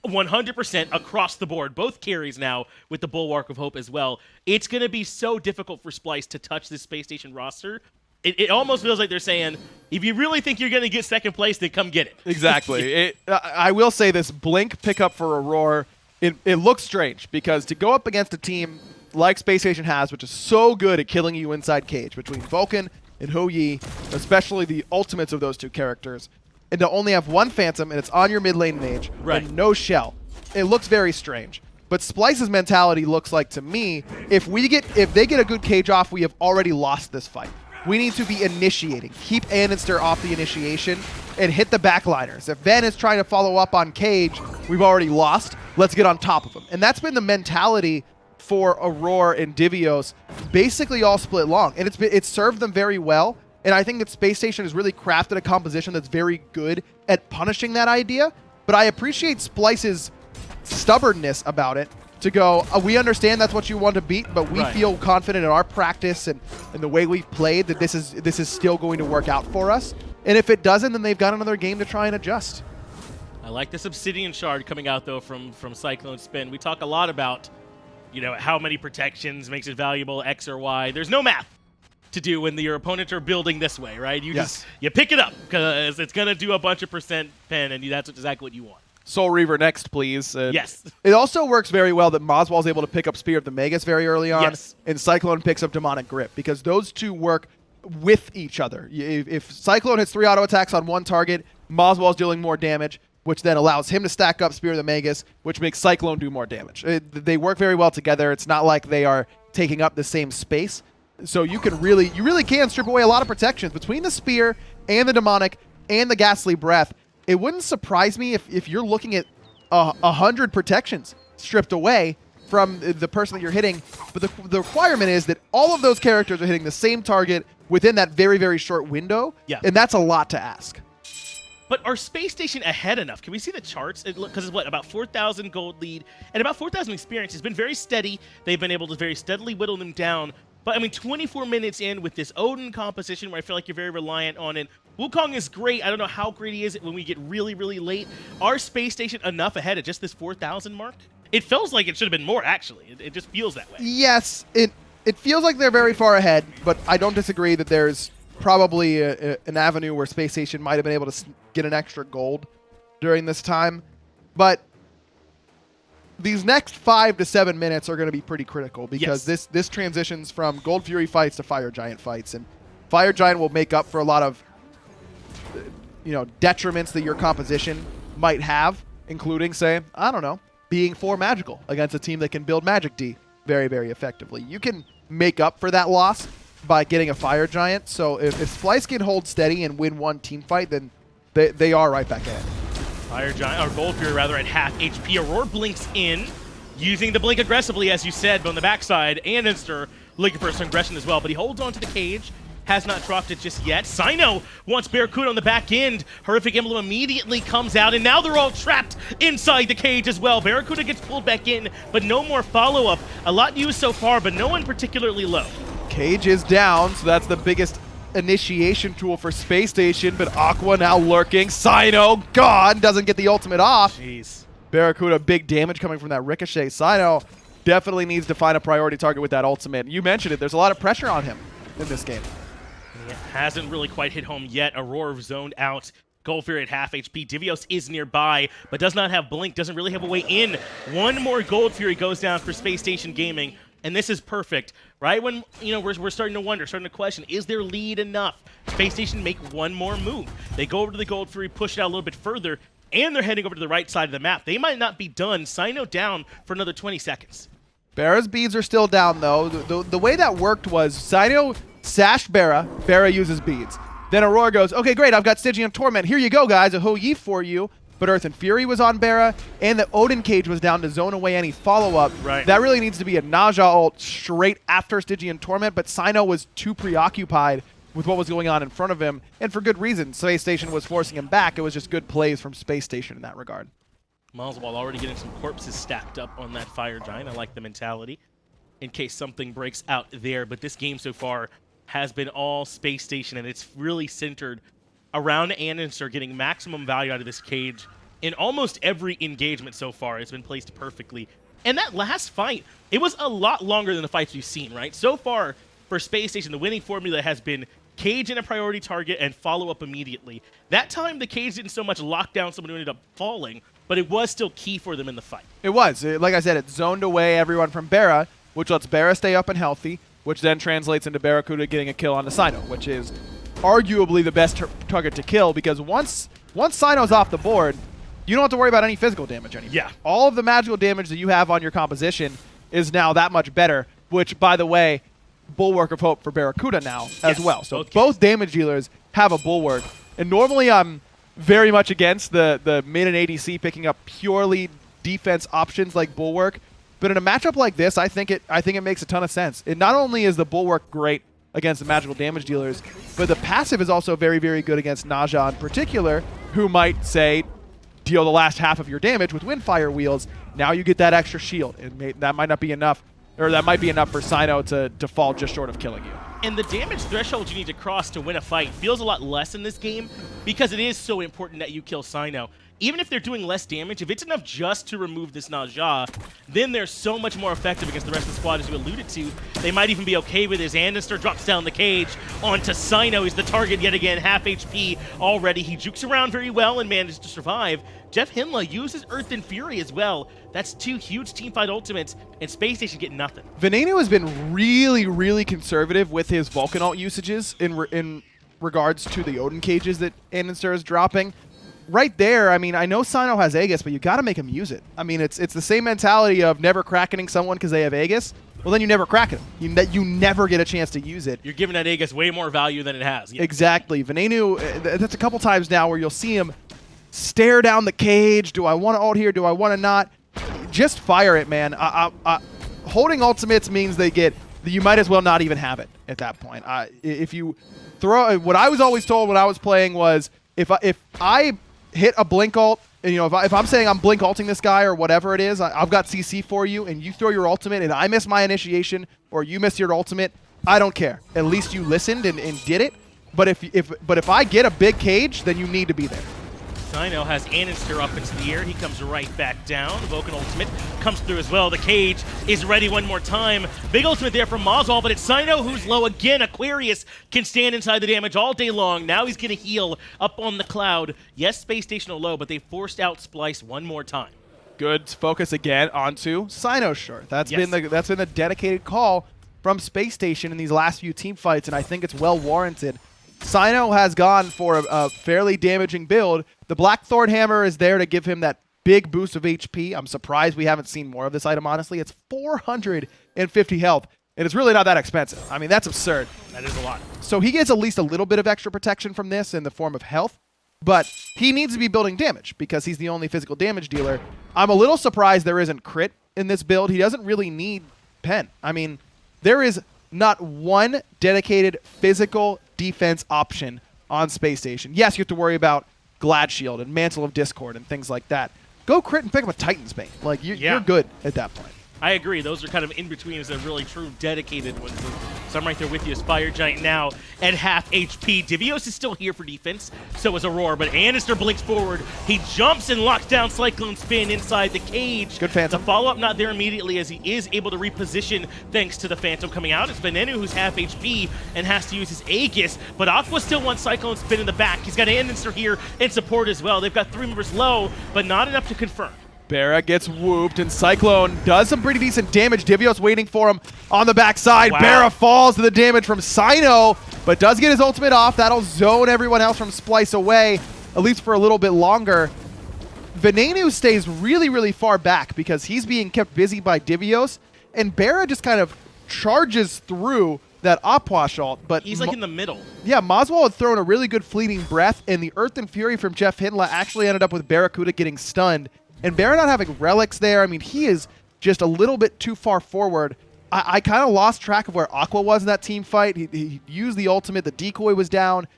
100% across the board. Both carries now with the Bulwark of Hope as well. It's going to be so difficult for Splyce to touch this Space Station roster. It almost feels like they're saying, if you really think you're going to get second place, then come get it. Exactly. I will say this Blink pickup for Aror, it looks strange, because to go up against a team like Space Station has, which is so good at killing you inside cage, between Vulcan and Hou Yi, especially the ultimates of those two characters, and to only have one Phantom, and it's on your mid lane mage, and no shell. It looks very strange. But Splyce's mentality looks like, to me, if they get a good cage off, we have already lost this fight. We need to be initiating. Keep andinster off the initiation and hit the backliners. If Ven is trying to follow up on cage, we've already lost. Let's get on top of him. And that's been the mentality for Aror and Divios basically all split long. And it's served them very well. And I think that Space Station has really crafted a composition that's very good at punishing that idea. But I appreciate Splyce's stubbornness about it, to go, we understand that's what you want to beat, but we feel confident in our practice and the way we've played that this is still going to work out for us. And if it doesn't, then they've got another game to try and adjust. I like this Obsidian Shard coming out, though, from CycloneSpin. We talk a lot about, how many protections makes it valuable, X or Y. There's no math to do when your opponents are building this way, right? You pick it up, because it's going to do a bunch of percent pen, and that's exactly what you want. Soul Reaver next, please. Yes. It also works very well that moswal is able to pick up Spear of the Magus very early on, and Cyclone picks up Demonic Grip, because those two work with each other. If Cyclone hits 3 auto attacks on one target, moswal is dealing more damage, which then allows him to stack up Spear of the Magus, which makes Cyclone do more damage. They work very well together. It's not like they are taking up the same space. So you really can strip away a lot of protections between the spear and the demonic and the ghastly breath. It wouldn't surprise me if you're looking at 100 protections stripped away from the person that you're hitting. But the requirement is that all of those characters are hitting the same target within that very, very short window. Yeah. And that's a lot to ask. But are Space Station ahead enough? Can we see the charts? Because it's what, about 4,000 gold lead and about 4,000 experience. It's been very steady. They've been able to very steadily whittle them down. But I mean, 24 minutes in with this Odin composition where I feel like you're very reliant on it. Wukong is great. I don't know how great he is when we get really, really late. Are Space Station enough ahead at just this 4,000 mark? It feels like it should have been more, actually. It just feels that way. Yes, it feels like they're very far ahead, but I don't disagree that there's probably an avenue where Space Station might have been able to get an extra gold during this time. But these next 5 to 7 minutes are going to be pretty critical because this transitions from Gold Fury fights to Fire Giant fights, and Fire Giant will make up for a lot of detriments that your composition might have, including, say, I don't know, being 4 magical against a team that can build Magic D very, very effectively. You can make up for that loss by getting a Fire Giant. So if Splyce can hold steady and win one team fight, then they are right back at it. Fire Giant, or Gold Fury rather, at half HP. Aror blinks in, using the blink aggressively, as you said, but on the backside. Andinster looking for some aggression as well, but he holds on to the cage. Has not dropped it just yet. Cyno wants BaRRaCCuDDa on the back end. Horrific Emblem immediately comes out, and now they're all trapped inside the cage as well. BaRRaCCuDDa gets pulled back in, but no more follow-up. A lot used so far, but no one particularly low. Cage is down, so that's the biggest initiation tool for Space Station, but Aqua now lurking. Cyno gone, doesn't get the ultimate off. Jeez. BaRRaCCuDDa, big damage coming from that ricochet. Cyno definitely needs to find a priority target with that ultimate. You mentioned it, there's a lot of pressure on him in this game. It hasn't really quite hit home yet. Aror zoned out. Gold Fury at half HP. Divios is nearby, but does not have Blink, doesn't really have a way in. One more Gold Fury goes down for Space Station Gaming, and this is perfect. Right when we're starting to wonder, starting to question, is their lead enough? Space Station make one more move. They go over to the Gold Fury, push it out a little bit further, and they're heading over to the right side of the map. They might not be done. Cyno down for another 20 seconds. BaRRa's beads are still down, though. The way that worked was Cyno sashed BaRRa uses beads. Then Aror goes, okay, great, I've got Stygian Torment. Here you go, guys, a ho-ye for you. But Earth and Fury was on BaRRa, and the Odin cage was down to zone away any follow-up. Right. That really needs to be a Naja ult straight after Stygian Torment, but Cyno was too preoccupied with what was going on in front of him, and for good reason. Space Station was forcing him back. It was just good plays from Space Station in that regard. moswal already getting some corpses stacked up on that Fire Giant. I like the mentality in case something breaks out there, but this game so far has been all Space Station, and it's really centered around andinster getting maximum value out of this cage in almost every engagement so far. It's been placed perfectly. And that last fight, it was a lot longer than the fights we've seen, right? So far, for Space Station, the winning formula has been cage in a priority target and follow up immediately. That time, the cage didn't so much lock down someone who ended up falling, but it was still key for them in the fight. It was. Like I said, it zoned away everyone from BaRRa, which lets BaRRa stay up and healthy, which then translates into BaRRaCCuDDa getting a kill on the Cyno, which is arguably the best target to kill, because once Cyno's off the board, you don't have to worry about any physical damage anymore. Yeah. All of the magical damage that you have on your composition is now that much better, which, by the way, Bulwark of Hope for BaRRaCCuDDa now as well. So both damage dealers have a Bulwark. And normally I'm very much against the mid and ADC picking up purely defense options like Bulwark. But in a matchup like this, I think it makes a ton of sense. It not only is the Bulwark great against the magical damage dealers, but the passive is also very, very good against Naja in particular, who might, say, deal the last half of your damage with Windfire Wheels. Now you get that extra shield, and that might not be enough, or that might be enough for Cyno to fall just short of killing you. And the damage threshold you need to cross to win a fight feels a lot less in this game because it is so important that you kill Cyno. Even if they're doing less damage, if it's enough just to remove this Naja, then they're so much more effective against the rest of the squad, as you alluded to. They might even be okay with his andinster drops down the cage onto Cyno. He's the target yet again, half HP already. He jukes around very well and manages to survive. JeffHindla uses Earth and Fury as well. That's 2 huge teamfight ultimates, and Space Station get nothing. Venenu has been really, really conservative with his Vulcan ult usages in regards to the Odin cages that andinster is dropping. Right there, I mean, I know Cyno has Aegis, but you got to make him use it. I mean, it's the same mentality of never crackening someone because they have Aegis, well, then you never crack it. You never get a chance to use it. You're giving that Aegis way more value than it has. Yeah. Exactly. Venenu, that's a couple times now where you'll see him stare down the cage. Do I want to ult here? Do I want to not? Just fire it, man. Holding ultimates means you might as well not even have it at that point. If you throw, what I was always told when I was playing was if I hit a blink ult, and, you know, if I'm saying I'm blink ulting this guy or whatever it is, I've got CC for you, and you throw your ultimate, and I miss my initiation or you miss your ultimate, I don't care. At least you listened and did it. But if I get a big cage, then you need to be there. Cyno has andinster up into the air. He comes right back down. Vulcan ultimate comes through as well. The cage is ready one more time. Big ultimate there from moswal, but it's Cyno who's low again. Aquarius can stand inside the damage all day long. Now he's going to heal up on the cloud. Yes, Space Station are low, but they forced out Splyce one more time. Good focus again onto Cyno's short. That's been the dedicated call from Space Station in these last few team fights, and I think it's well warranted. Cyno has gone for a fairly damaging build. The Blackthorn Hammer is there to give him that big boost of HP. I'm surprised we haven't seen more of this item, honestly. It's 450 health, and it's really not that expensive. I mean, that's absurd. That is a lot. So he gets at least a little bit of extra protection from this in the form of health, but he needs to be building damage because he's the only physical damage dealer. I'm a little surprised there isn't crit in this build. He doesn't really need pen. I mean, there is not one dedicated physical defense option on Space Station. Yes, you have to worry about Glad Shield and Mantle of Discord and things like that. Go crit and pick up a Titan's Bane. Like, you're good at that point. I agree. Those are kind of in between as the really true dedicated ones. So I'm right there with you as Fire Giant now at half HP. Divios is still here for defense. So is Aror, but andinster blinks forward. He jumps and locks down CycloneSpin inside the cage. Good Phantom. The follow-up not there immediately as he is able to reposition thanks to the Phantom coming out. It's Venenu who's half HP and has to use his Aegis, but Aqua still wants CycloneSpin in the back. He's got andinster here in support as well. They've got 3 members low, but not enough to confirm. BaRRa gets whooped, and Cyclone does some pretty decent damage. Divios waiting for him on the backside. Wow. BaRRa falls to the damage from Cyno, but does get his ultimate off. That'll zone everyone else from Splyce away, at least for a little bit longer. Venenu stays really, really far back because he's being kept busy by Divios, and BaRRa just kind of charges through that Opwash ult, but he's like in the middle. Yeah, moswal had thrown a really good fleeting breath, and the Earth and Fury from JeffHindla actually ended up with BaRRaCCuDDa getting stunned. And BaRRa not having relics there, I mean, he is just a little bit too far forward. I kind of lost track of where Aqua was in that team fight. He used the ultimate, the decoy was down.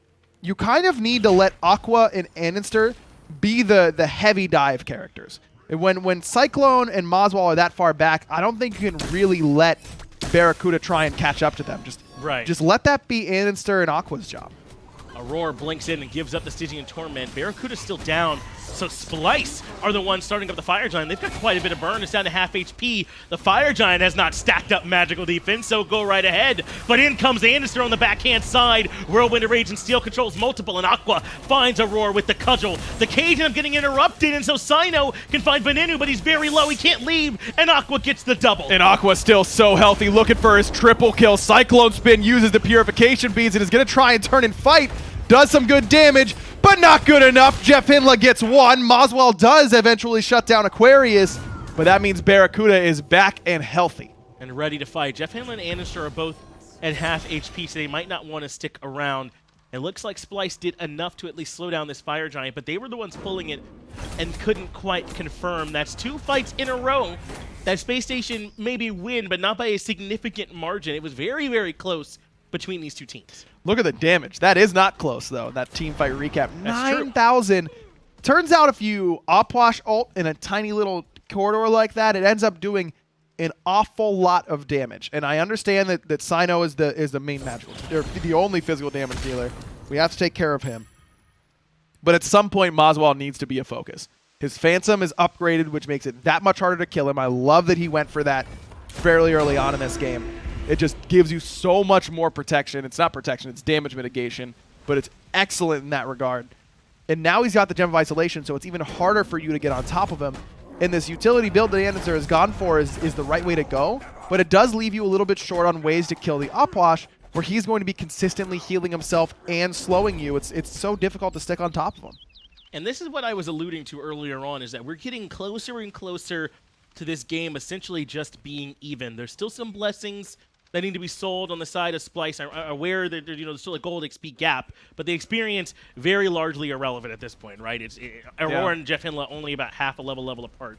You kind of need to let Aqua and andinster be the heavy dive characters. And when Cyclone and moswal are that far back, I don't think you can really let BaRRaCCuDDa try and catch up to them. Just let that be andinster and Aqua's job. Aror blinks in and gives up the Stygian Torment. BaRRaCCuDDa's still down, so Splyce are the ones starting up the Fire Giant. They've got quite a bit of burn. It's down to half HP. The Fire Giant has not stacked up magical defense, so go right ahead. But in comes andinster on the backhand side. Whirlwind of Rage and Steel controls multiple, and Aqua finds Aror with the cudgel. The cage ends up getting interrupted, and so Cyno can find Venenu, but he's very low. He can't leave, and Aqua gets the double. And Aqua's still so healthy, looking for his triple kill. CycloneSpin uses the Purification Beads and is going to try and turn and fight. Does some good damage, but not good enough. JeffHindla gets one. moswal does eventually shut down Aquarius, but that means BaRRaCCuDDa is back and healthy. And ready to fight. JeffHindla and andinster are both at half HP, so they might not want to stick around. It looks like Splyce did enough to at least slow down this Fire Giant, but they were the ones pulling it and couldn't quite confirm. That's 2 fights in a row that Space Station maybe win, but not by a significant margin. It was very, very close between these 2 teams. Look at the damage. That is not close, though, that team fight recap. 9,000. Turns out if you Opwash ult in a tiny little corridor like that, it ends up doing an awful lot of damage. And I understand that Cyno is the main magical, or the only physical damage dealer. We have to take care of him. But at some point, moswal needs to be a focus. His Phantom is upgraded, which makes it that much harder to kill him. I love that he went for that fairly early on in this game. It just gives you so much more protection. It's not protection, it's damage mitigation, but it's excellent in that regard. And now he's got the Gem of Isolation, so it's even harder for you to get on top of him. And this utility build that andinster has gone for is the right way to go, but it does leave you a little bit short on ways to kill the Opwash, where he's going to be consistently healing himself and slowing you. It's so difficult to stick on top of him. And this is what I was alluding to earlier on, is that we're getting closer and closer to this game essentially just being even. There's still some blessings that need to be sold on the side of Splyce. I'm aware that there's still a gold XP gap, but the experience very largely irrelevant at this point, right? Aror and JeffHindla only about half a level apart.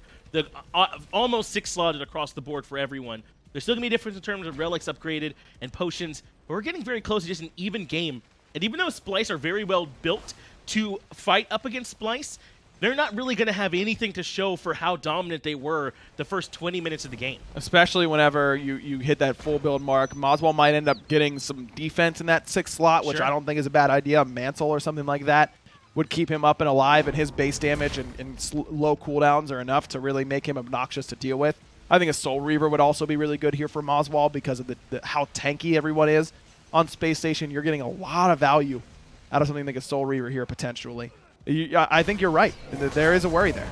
Almost 6 slotted across the board for everyone. There's still going to be a difference in terms of relics upgraded and potions, but we're getting very close to just an even game. And even though Splyce are very well built to fight up against Splyce, they're not really going to have anything to show for how dominant they were the first 20 minutes of the game. Especially whenever you hit that full build mark. moswal might end up getting some defense in that 6th slot, which I don't think is a bad idea. Mantle or something like that would keep him up and alive, and his base damage and low cooldowns are enough to really make him obnoxious to deal with. I think a Soul Reaver would also be really good here for moswal because of how tanky everyone is on Space Station. You're getting a lot of value out of something like a Soul Reaver here potentially. I think you're right. There is a worry there.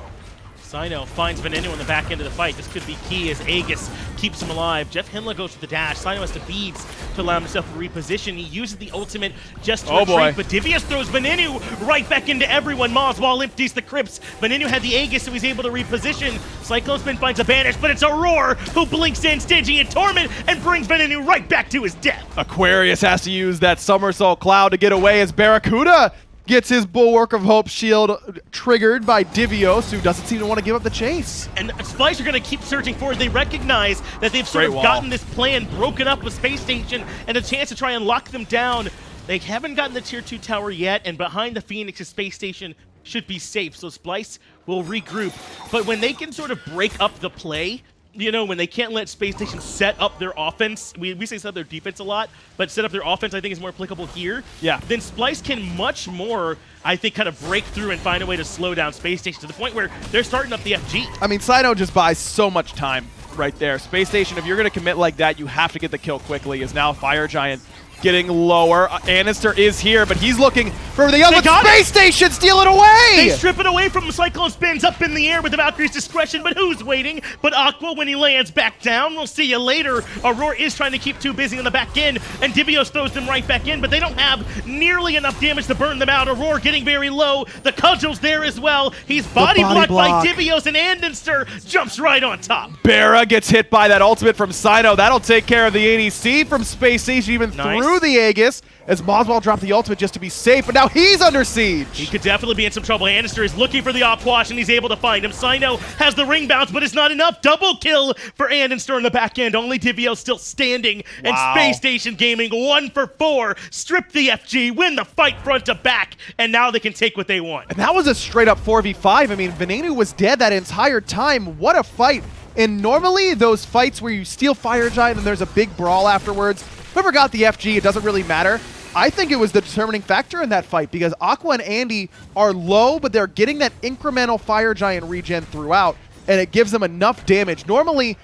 Cyno finds Venenu in the back end of the fight. This could be key as Aegis keeps him alive. JeffHindla goes for the dash. Cyno has to beads to allow himself to reposition. He uses the ultimate just to retreat, but Divios throws Venenu right back into everyone. moswal empties the crypts. Venenu had the Aegis, so he's able to reposition. CycloneSpin finds a banish, but it's Aror who blinks in, staging a torment, and brings Venenu right back to his death. Aquarius has to use that somersault cloud to get away as BaRRaCCuDDa gets his Bulwark of Hope shield triggered by Divios, who doesn't seem to want to give up the chase. And Splyce are going to keep searching forward. They recognize that they've sort of gotten this plan broken up with Space Station and a chance to try and lock them down. They haven't gotten the Tier 2 tower yet, and behind the Phoenix, the Space Station should be safe. So Splyce will regroup. But when they can sort of break up the play, when they can't let Space Station set up their offense, we say set up their defense a lot, but set up their offense I think is more applicable here. Yeah. Then Splyce can much more, I think, kind of break through and find a way to slow down Space Station to the point where they're starting up the FG. I mean, Cyno just buys so much time right there. Space Station, if you're going to commit like that, you have to get the kill quickly, is now Fire Giant getting lower. Andinster is here, but he's looking for the other Space Station, steal it away! They strip it away from him. CycloneSpin's up in the air with the Valkyrie's discretion, but who's waiting? But Aqua, when he lands back down, we'll see you later. Aror is trying to keep too busy on the back end, and Divios throws them right back in, but they don't have nearly enough damage to burn them out. Aror getting very low. The Cudgel's there as well. He's body blocked by Divios, and Andinster jumps right on top. BaRRa gets hit by that ultimate from Cyno. That'll take care of the ADC from Space Station, even through the Aegis, as moswal dropped the ultimate just to be safe, but now he's under siege. He could definitely be in some trouble. Andinster is looking for the op-wash, and he's able to find him. Cyno has the ring bounce, but it's not enough. Double kill for Andinster in the back end. Only Divios still standing, and Space Station Gaming 1 for 4. Strip the FG, win the fight front to back, and now they can take what they want. And that was a straight-up 4v5. I mean, Venenu was dead that entire time. What a fight. And normally, those fights where you steal Fire Giant and there's a big brawl afterwards, whoever got the FG, it doesn't really matter. I think it was the determining factor in that fight because Aqua and Andy are low, but they're getting that incremental Fire Giant regen throughout, and it gives them enough damage. Normally,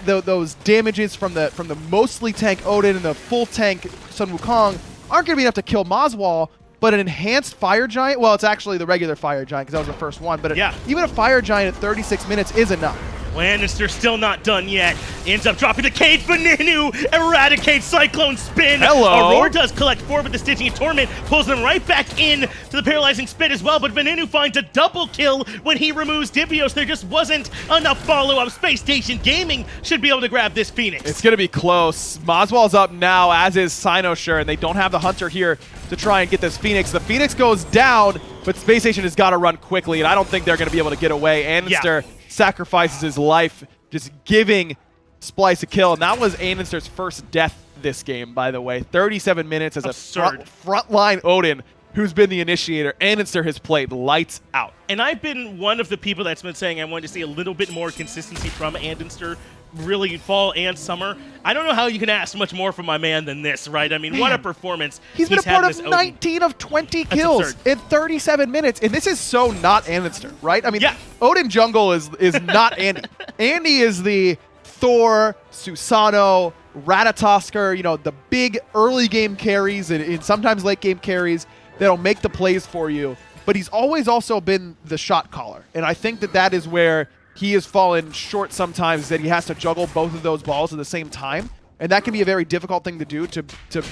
those damages from the mostly tank Odin and the full tank Sun Wukong aren't going to be enough to kill moswal, but an enhanced Fire Giant, well, it's actually the regular Fire Giant because that was the first one, but even a Fire Giant at 36 minutes is enough. Lannister's still not done yet. Ends up dropping the cage. Venenu eradicates CycloneSpin. Hello. Aror does collect 4 with the Stitching and Torment. Pulls them right back in to the Paralyzing Spit as well. But Venenu finds a double kill when he removes Divios. There just wasn't enough follow-up. Space Station Gaming should be able to grab this Phoenix. It's going to be close. moswal's up now, as is Cyno, and they don't have the Hunter here to try and get this Phoenix. The Phoenix goes down, but Space Station has got to run quickly, and I don't think they're going to be able to get away. Andinster sacrifices his life, just giving Splyce a kill. And that was Andinster's first death this game, by the way. 37 minutes as a frontline Odin who's been the initiator. Andinster has played lights out. And I've been one of the people that's been saying I want to see a little bit more consistency from Andinster, really fall and summer. I don't know how you can ask much more from my man than this, right? I mean, what a performance He's been a part of 19 of 20 kills in 37 minutes, and this is so not Andinster, right? I mean, Odin jungle is not Andy. Andy is the Thor, Susano, Ratatosker, the big early game carries and sometimes late game carries that'll make the plays for you. But he's always also been the shot caller, and I think that is where he has fallen short sometimes, that he has to juggle both of those balls at the same time. And that can be a very difficult thing to do, to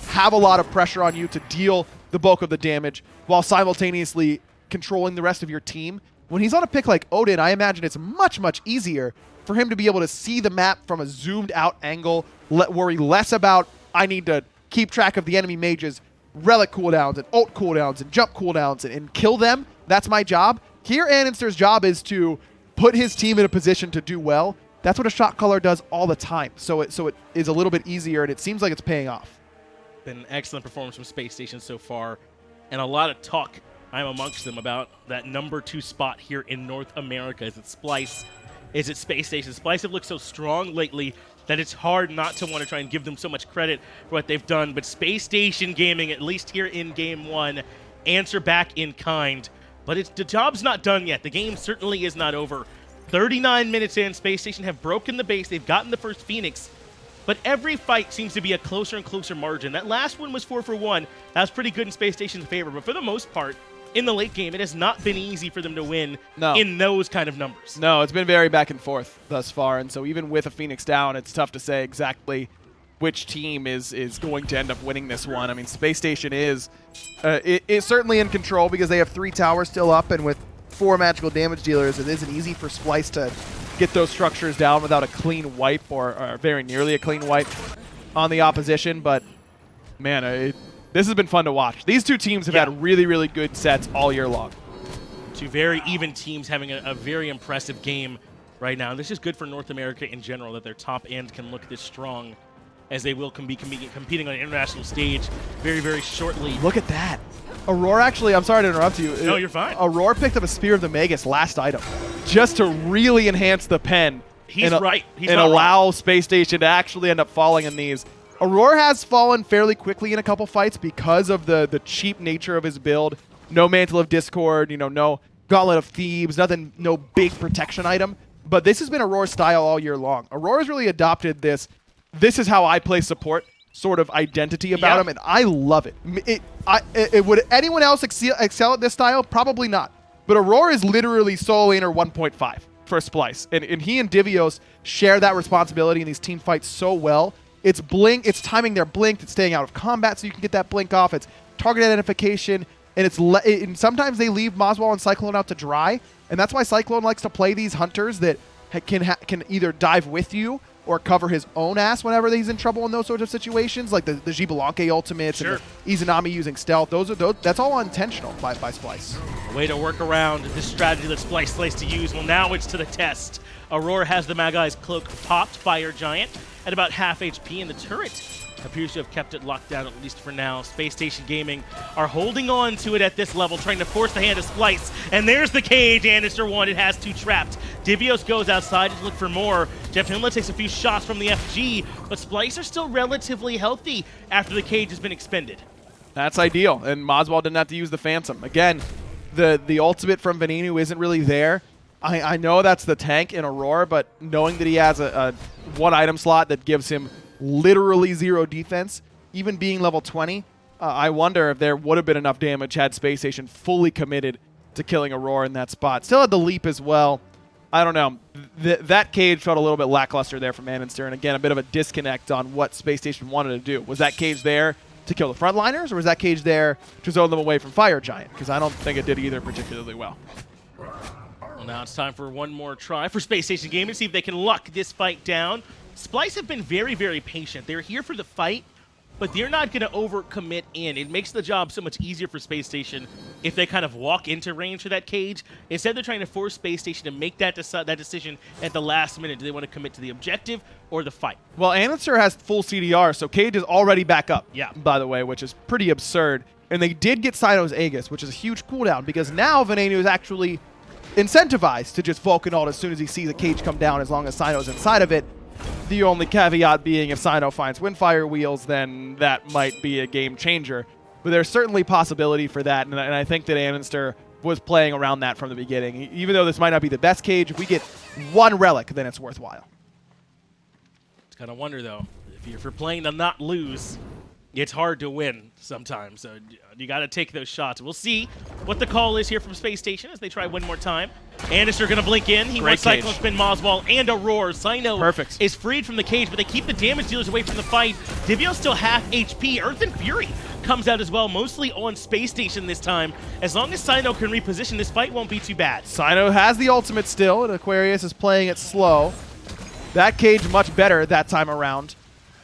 have a lot of pressure on you to deal the bulk of the damage while simultaneously controlling the rest of your team When he's on a pick like Odin, I imagine it's much, much easier for him to be able to see the map from a zoomed out angle, worry less about, I need to keep track of the enemy mages, relic cooldowns and ult cooldowns and jump cooldowns and kill them. That's my job. Here, andinster's job is to put his team in a position to do well. That's what a shot caller does all the time. So it is a little bit easier, and it seems like it's paying off. Been an excellent performance from Space Station so far, and a lot of talk, I'm amongst them, about that number 2 spot here in North America. Is it Splyce? Is it Space Station? Splyce have looked so strong lately that it's hard not to want to try and give them so much credit for what they've done. But Space Station Gaming, at least here in Game 1, answer back in kind. But the job's not done yet. The game certainly is not over. 39 minutes in, Space Station have broken the base. They've gotten the first Phoenix. But every fight seems to be a closer and closer margin. That last one was 4-for-1. That was pretty good in Space Station's favor. But for the most part, in the late game, it has not been easy for them to win in those kind of numbers. No, it's been very back and forth thus far. And so even with a Phoenix down, it's tough to say exactly which team is going to end up winning this one. I mean, Space Station is certainly in control because they have 3 towers still up, and with 4 magical damage dealers, it isn't easy for Splyce to get those structures down without a clean wipe or very nearly a clean wipe on the opposition. But, man, this has been fun to watch. These 2 teams have had really, really good sets all year long. 2 very even teams having a very impressive game right now. And this is good for North America in general, that their top end can look this strong, as they will be competing on an international stage very, very shortly. Look at that. Aror actually, I'm sorry to interrupt you. No, you're fine. Aror picked up a Spear of the Magus last item just to really enhance the pen. He's right. He's and not allow wrong. Space Station to actually end up falling in these. Aror has fallen fairly quickly in a couple fights because of the cheap nature of his build. No Mantle of Discord, no Gauntlet of Thebes, no big protection item. But this has been Auror's style all year long. Auror's really adopted this is how I play support sort of identity about him, and I love it. Would anyone else excel at this style? Probably not. But Aror is literally solo laner 1.5 for Splyce. And he and Divios share that responsibility in these team fights so well. It's timing their blink, it's staying out of combat so you can get that blink off, it's target identification, and and sometimes they leave moswal and Cyclone out to dry, and that's why Cyclone likes to play these hunters that can either dive with you or cover his own ass whenever he's in trouble in those sorts of situations, like the Gibelanke ultimates and the Izanami using stealth. That's all intentional by Splyce. A way to work around this strategy that Splyce likes to use. Well, now it's to the test. Aror has the Magai's Cloak popped, Fire Giant, at about half HP, and the turret appears to have kept it locked down, at least for now. Space Station Gaming are holding on to it at this level, trying to force the hand of Splyce. And there's the cage. andinster 1, it has 2 trapped. Divios goes outside to look for more. JeffHindla takes a few shots from the FG, but Splyce are still relatively healthy after the cage has been expended. That's ideal, and moswal didn't have to use the Phantom. Again, the ultimate from Venenu isn't really there. I know that's the tank in Aror, but knowing that he has a 1 item slot that gives him literally 0 defense, even being level 20, I wonder if there would have been enough damage had Space Station fully committed to killing Aror in that spot. Still had the leap as well. I don't know. That cage felt a little bit lackluster there from andinster, and again, a bit of a disconnect on what Space Station wanted to do. Was that cage there to kill the frontliners, or was that cage there to zone them away from Fire Giant? Because I don't think it did either particularly well. Well, now it's time for one more try for Space Station Gaming to see if they can lock this fight down. Splyce have been very, very patient. They're here for the fight, but they're not going to overcommit in. It makes the job so much easier for Space Station if they kind of walk into range for that cage. Instead, they're trying to force Space Station to make that decision at the last minute. Do they want to commit to the objective or the fight? Well, andinster has full CDR, so cage is already back up, yeah, by the way, which is pretty absurd. And they did get Cyno's Aegis, which is a huge cooldown, because now Venenu is actually incentivized to just Vulcan ult as soon as he sees a cage come down, as long as Cyno's inside of it. The only caveat being if Cyno finds Windfire Wheels, then that might be a game changer. But there's certainly possibility for that, and I think that andinster was playing around that from the beginning. Even though this might not be the best cage, if we get 1 relic, then it's worthwhile. It's kind of wonder, though, if you're playing to not lose, it's hard to win sometimes, so you got to take those shots. We'll see what the call is here from Space Station as they try one more time. andinster going to blink in. He wants CycloneSpin, moswal, and Aror. Cyno is freed from the cage, but they keep the damage dealers away from the fight. Divios still half HP. Earth and Fury ult comes out as well, mostly on Space Station this time. As long as Cyno can reposition, this fight won't be too bad. Cyno has the ultimate still, and Aquarius is playing it slow. That cage much better that time around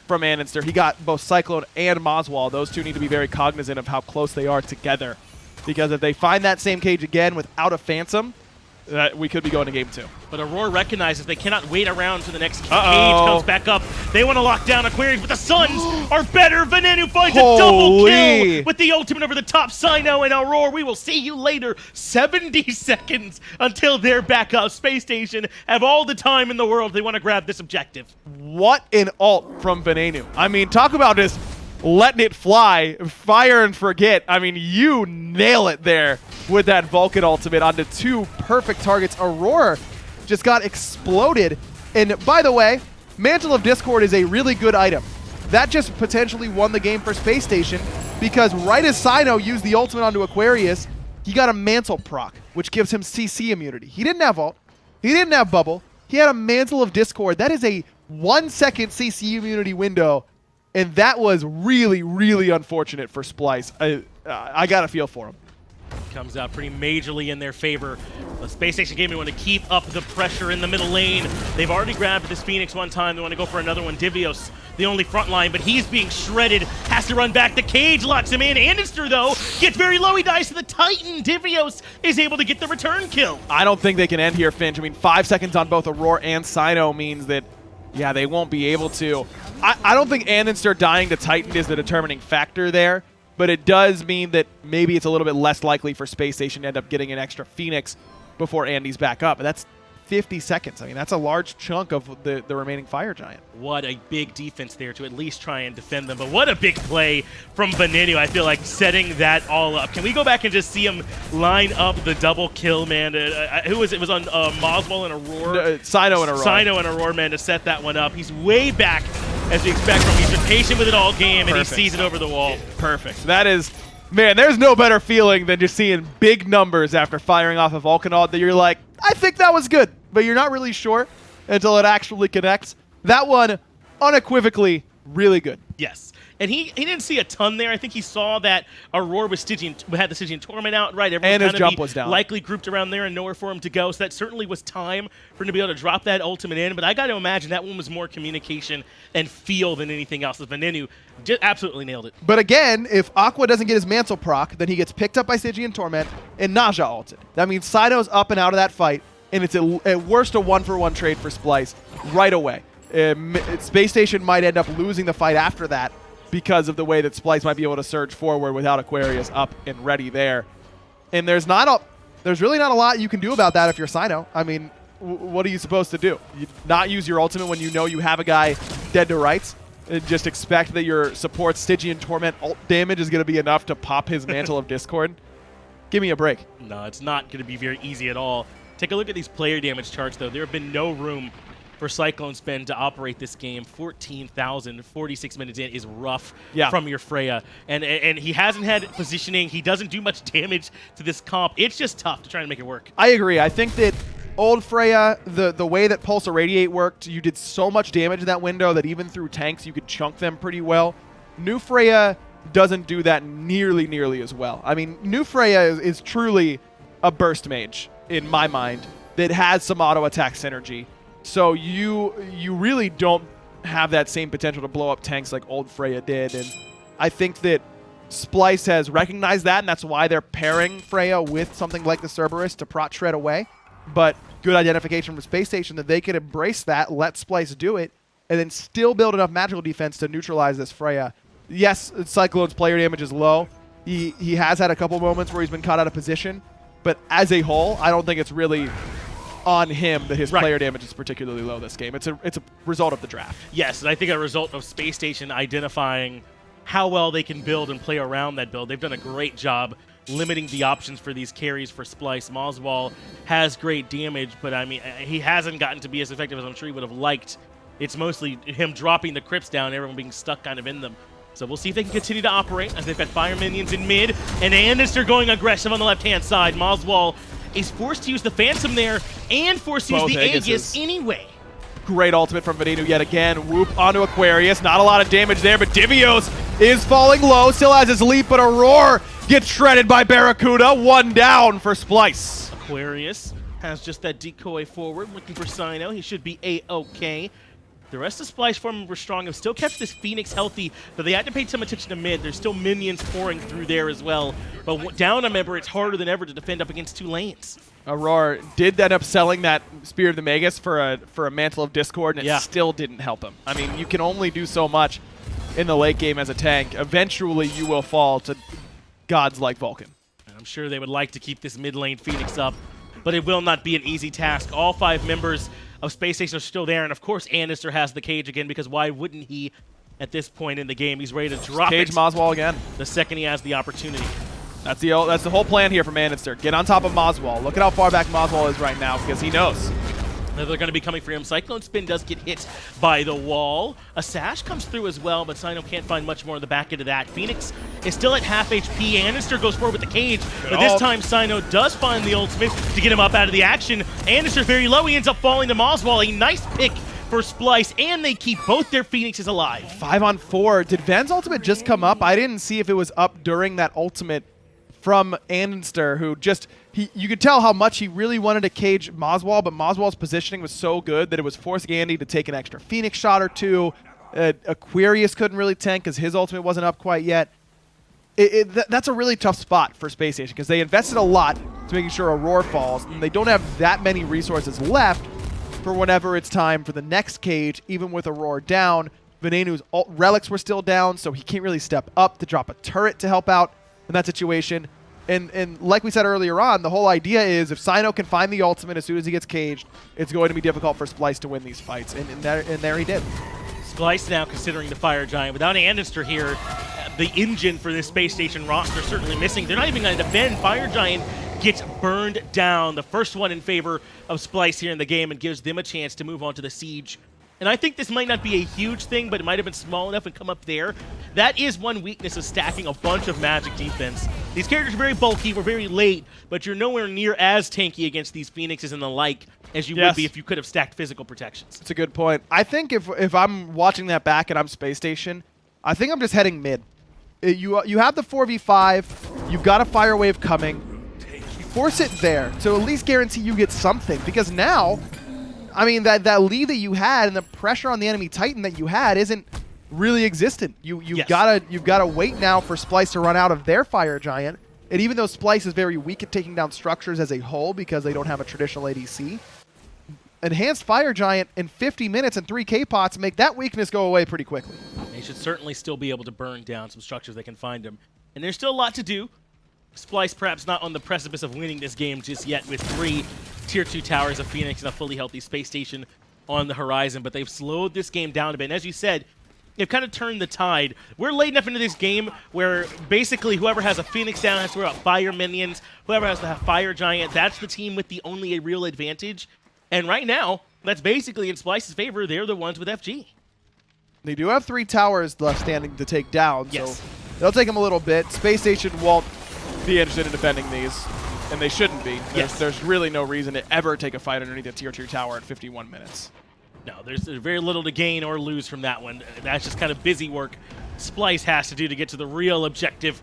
from andinster. He got both Cyclone and moswal. Those two need to be very cognizant of how close they are together, because if they find that same cage again without a Phantom, we could be going to game 2. But Aror recognizes they cannot wait around for the next cage comes back up. They want to lock down Aquarius, but the Suns are better. Venenu finds a double kill with the ultimate over the top. Cyno and Aror, we will see you later. 70 seconds until they're back up. Space Station have all the time in the world. They want to grab this objective. What an ult from Venenu. I mean, talk about just letting it fly, fire and forget. I mean, you nail it there with that Vulcan ultimate onto 2 perfect targets. Aror just got exploded. And by the way, Mantle of Discord is a really good item. That just potentially won the game for Space Station, because right as Cyno used the ultimate onto Aquarius, he got a Mantle proc, which gives him CC immunity. He didn't have ult. He didn't have bubble. He had a Mantle of Discord. That is a 1-second CC immunity window. And that was really, really unfortunate for Splyce. I got a feel for him. Comes out pretty majorly in their favor. The Spacestation Gaming want to keep up the pressure in the middle lane. They've already grabbed this Phoenix one time. They want to go for another one. Divios, the only front line, but he's being shredded. Has to run back. The cage locks him in. andinster, though, gets very low. He dies to the Titan. Divios is able to get the return kill. I don't think they can end here, Finch. I mean, 5 seconds on both Aror and Cyno means that, yeah, they won't be able to. I don't think andinster dying to Titan is the determining factor there, but it does mean that maybe it's a little bit less likely for Space Station to end up getting an extra Phoenix before Andy's back up. And that's 50 seconds. I mean, that's a large chunk of the remaining Fire Giant. What a big defense there to at least try and defend them. But what a big play from Venenu. I feel like setting that all up. Can we go back and just see him line up the double kill, man? Who was it? It was on Moswal and Aror? Cyno and Aror. Cyno and Aror, man, to set that one up. He's way back, as we expect from him. He's been patient with it all game, and he sees it over the wall. Perfect. That is, man, there's no better feeling than just seeing big numbers after firing off a Vulcan ult that you're like, I think that was good, but you're not really sure until it actually connects. That one, unequivocally, really good. Yes. And he didn't see a ton there. I think he saw that Aror was had the Stygian Torment out, right? And his jump was down. Likely grouped around there and nowhere for him to go. So that certainly was time for him to be able to drop that ultimate in. But I got to imagine that one was more communication and feel than anything else. The Venenu just absolutely nailed it. But again, if Aqua doesn't get his Mantle proc, then he gets picked up by Stygian Torment and Naja ulted. That means Cyno's up and out of that fight, and it's at worst a 1-for-1 trade for Splyce right away. Space Station might end up losing the fight after that, because of the way that Splyce might be able to surge forward without Aquarius up and ready there. And there's really not a lot you can do about that if you're Cyno. I mean, what are you supposed to do? You not use your ultimate when you know you have a guy dead to rights, and just expect that your support Stygian Torment ult damage is going to be enough to pop his Mantle of Discord? Give me a break. No, it's not going to be very easy at all. Take a look at these player damage charts, though. There have been no room for CycloneSpin to operate this game. 14,000, 46 minutes in is rough from your Freya. And he hasn't had positioning. He doesn't do much damage to this comp. It's just tough to try and make it work. I agree. I think that old Freya, the way that Pulse Irradiate worked, you did so much damage in that window that even through tanks you could chunk them pretty well. New Freya doesn't do that nearly as well. I mean, New Freya is truly a burst mage, in my mind, that has some auto attack synergy. So you really don't have that same potential to blow up tanks like old Freya did. And I think that Splyce has recognized that, and that's why they're pairing Freya with something like the Cerberus to prot shred away. But good identification from Space Station that they can embrace that, let Splyce do it, and then still build enough magical defense to neutralize this Freya. Yes, Cyclone's player damage is low. He has had a couple moments where he's been caught out of position, but as a whole, I don't think it's really on him that his player damage is particularly low this game. It's a result of the draft. Yes, and I think a result of Space Station identifying how well they can build and play around that build. They've done a great job limiting the options for these carries for Splyce. moswal has great damage, but I mean, he hasn't gotten to be as effective as I'm sure he would have liked. It's mostly him dropping the crypts down, everyone being stuck kind of in them. So we'll see if they can continue to operate as they've got fire minions in mid, and andinster going aggressive on the left-hand side. moswal is forced to use the Phantom there and forced to use the Aegis anyway. Great ultimate from Venenu yet again. Whoop onto Aquarius. Not a lot of damage there, but Divios is falling low, still has his leap, but Aror gets shredded by BaRRaCCuDDa. 1 down for Splyce. Aquarius has just that decoy forward, looking for Cyno. He should be A-okay. The rest of Splyce form were strong and still kept this Phoenix healthy, but they had to pay some attention to mid. There's still minions pouring through there as well. But down a member, it's harder than ever to defend up against 2 lanes. Aror did end up selling that Spear of the Magus for a Mantle of Discord, and it still didn't help him. I mean, you can only do so much in the late game as a tank. Eventually, you will fall to gods like Vulcan. And I'm sure they would like to keep this mid lane Phoenix up, but it will not be an easy task. All 5 members of Spacestation are still there, and of course andinster has the cage again, because why wouldn't he at this point in the game? He's ready to drop cage moswal again the second he has the opportunity. That's the whole plan here from andinster. Get on top of moswal. Look at how far back moswal is right now, because he knows. They're going to be coming for him. CycloneSpin does get hit by the wall. A sash comes through as well, but Cyno can't find much more on the back end of that. Phoenix is still at half HP. andinster goes forward with the cage, but this time Cyno does find the ultimate to get him up out of the action. andinster very low. He ends up falling to moswal. A nice pick for Splyce, and they keep both their Phoenixes alive. 5 on 4. Did Van's ultimate just come up? I didn't see if it was up during that ultimate from andinster, who just, you could tell how much he really wanted to cage moswal, but moswal's positioning was so good that it was forcing Andy to take an extra Phoenix shot or 2. Aquarius couldn't really tank because his ultimate wasn't up quite yet. That's a really tough spot for Spacestation, because they invested a lot to making sure Aror falls, and they don't have that many resources left for whenever it's time for the next cage, even with Aror down. Venenu's relics were still down, so he can't really step up to drop a turret to help out in that situation. And like we said earlier on, the whole idea is if Cyno can find the ultimate as soon as he gets caged, it's going to be difficult for Splyce to win these fights, and there he did. Splyce now considering the Fire Giant. Without andinster here, the engine for this Space Station roster certainly missing. They're not even going to defend. Fire Giant gets burned down. The first one in favor of Splyce here in the game, and gives them a chance to move on to the Siege. And I think this might not be a huge thing, but it might have been small enough and come up there. That is one weakness of stacking a bunch of magic defense. These characters are very bulky, we're very late, but you're nowhere near as tanky against these Phoenixes and the like as you would be if you could have stacked physical protections. That's a good point. I think if I'm watching that back and I'm Space Station, I think I'm just heading mid. You have the 4v5, you've got a fire wave coming. Force it there to at least guarantee you get something, because now, I mean, that lead that you had and the pressure on the enemy Titan that you had isn't really existent. You've gotta wait now for Splyce to run out of their Fire Giant. And even though Splyce is very weak at taking down structures as a whole because they don't have a traditional ADC, Enhanced Fire Giant in 50 minutes and 3k pots make that weakness go away pretty quickly. They should certainly still be able to burn down some structures they can find them. And there's still a lot to do. Splyce perhaps not on the precipice of winning this game just yet, with 3 Tier 2 towers of Phoenix and a fully healthy Space Station on the horizon, but they've slowed this game down a bit. And as you said, they've kind of turned the tide. We're late enough into this game where basically whoever has a Phoenix down has to worry about fire minions. Whoever has the Fire Giant, that's the team with the only a real advantage. And right now, that's basically in Splyce's favor. They're the ones with FG. They do have 3 towers left standing to take down, so they'll take them a little bit. Space Station won't be interested in defending these, and they shouldn't be. There's really no reason to ever take a fight underneath a Tier 2 tower at 51 minutes. No, there's very little to gain or lose from that one. That's just kind of busy work Splyce has to do to get to the real objective,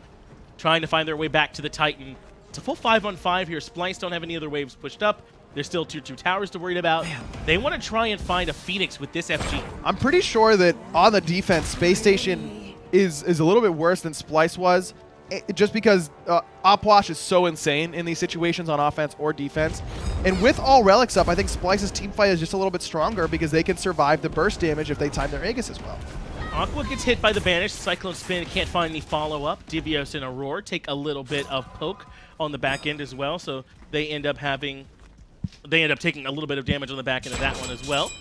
trying to find their way back to the Titan. It's a full 5-on-5 here. Splyce don't have any other waves pushed up. There's still Tier 2 towers to worry about. They want to try and find a Phoenix with this FG. I'm pretty sure that on the defense, Space Station is a little bit worse than Splyce was, just because Opwash is so insane in these situations on offense or defense. And with all relics up, I think Splyce's team fight is just a little bit stronger because they can survive the burst damage if they time their Aegis as well. Aqua gets hit by the Banish. CycloneSpin can't find any follow-up. Divios and Aror take a little bit of poke on the back end as well, so they end up taking a little bit of damage on the back end of that one as well.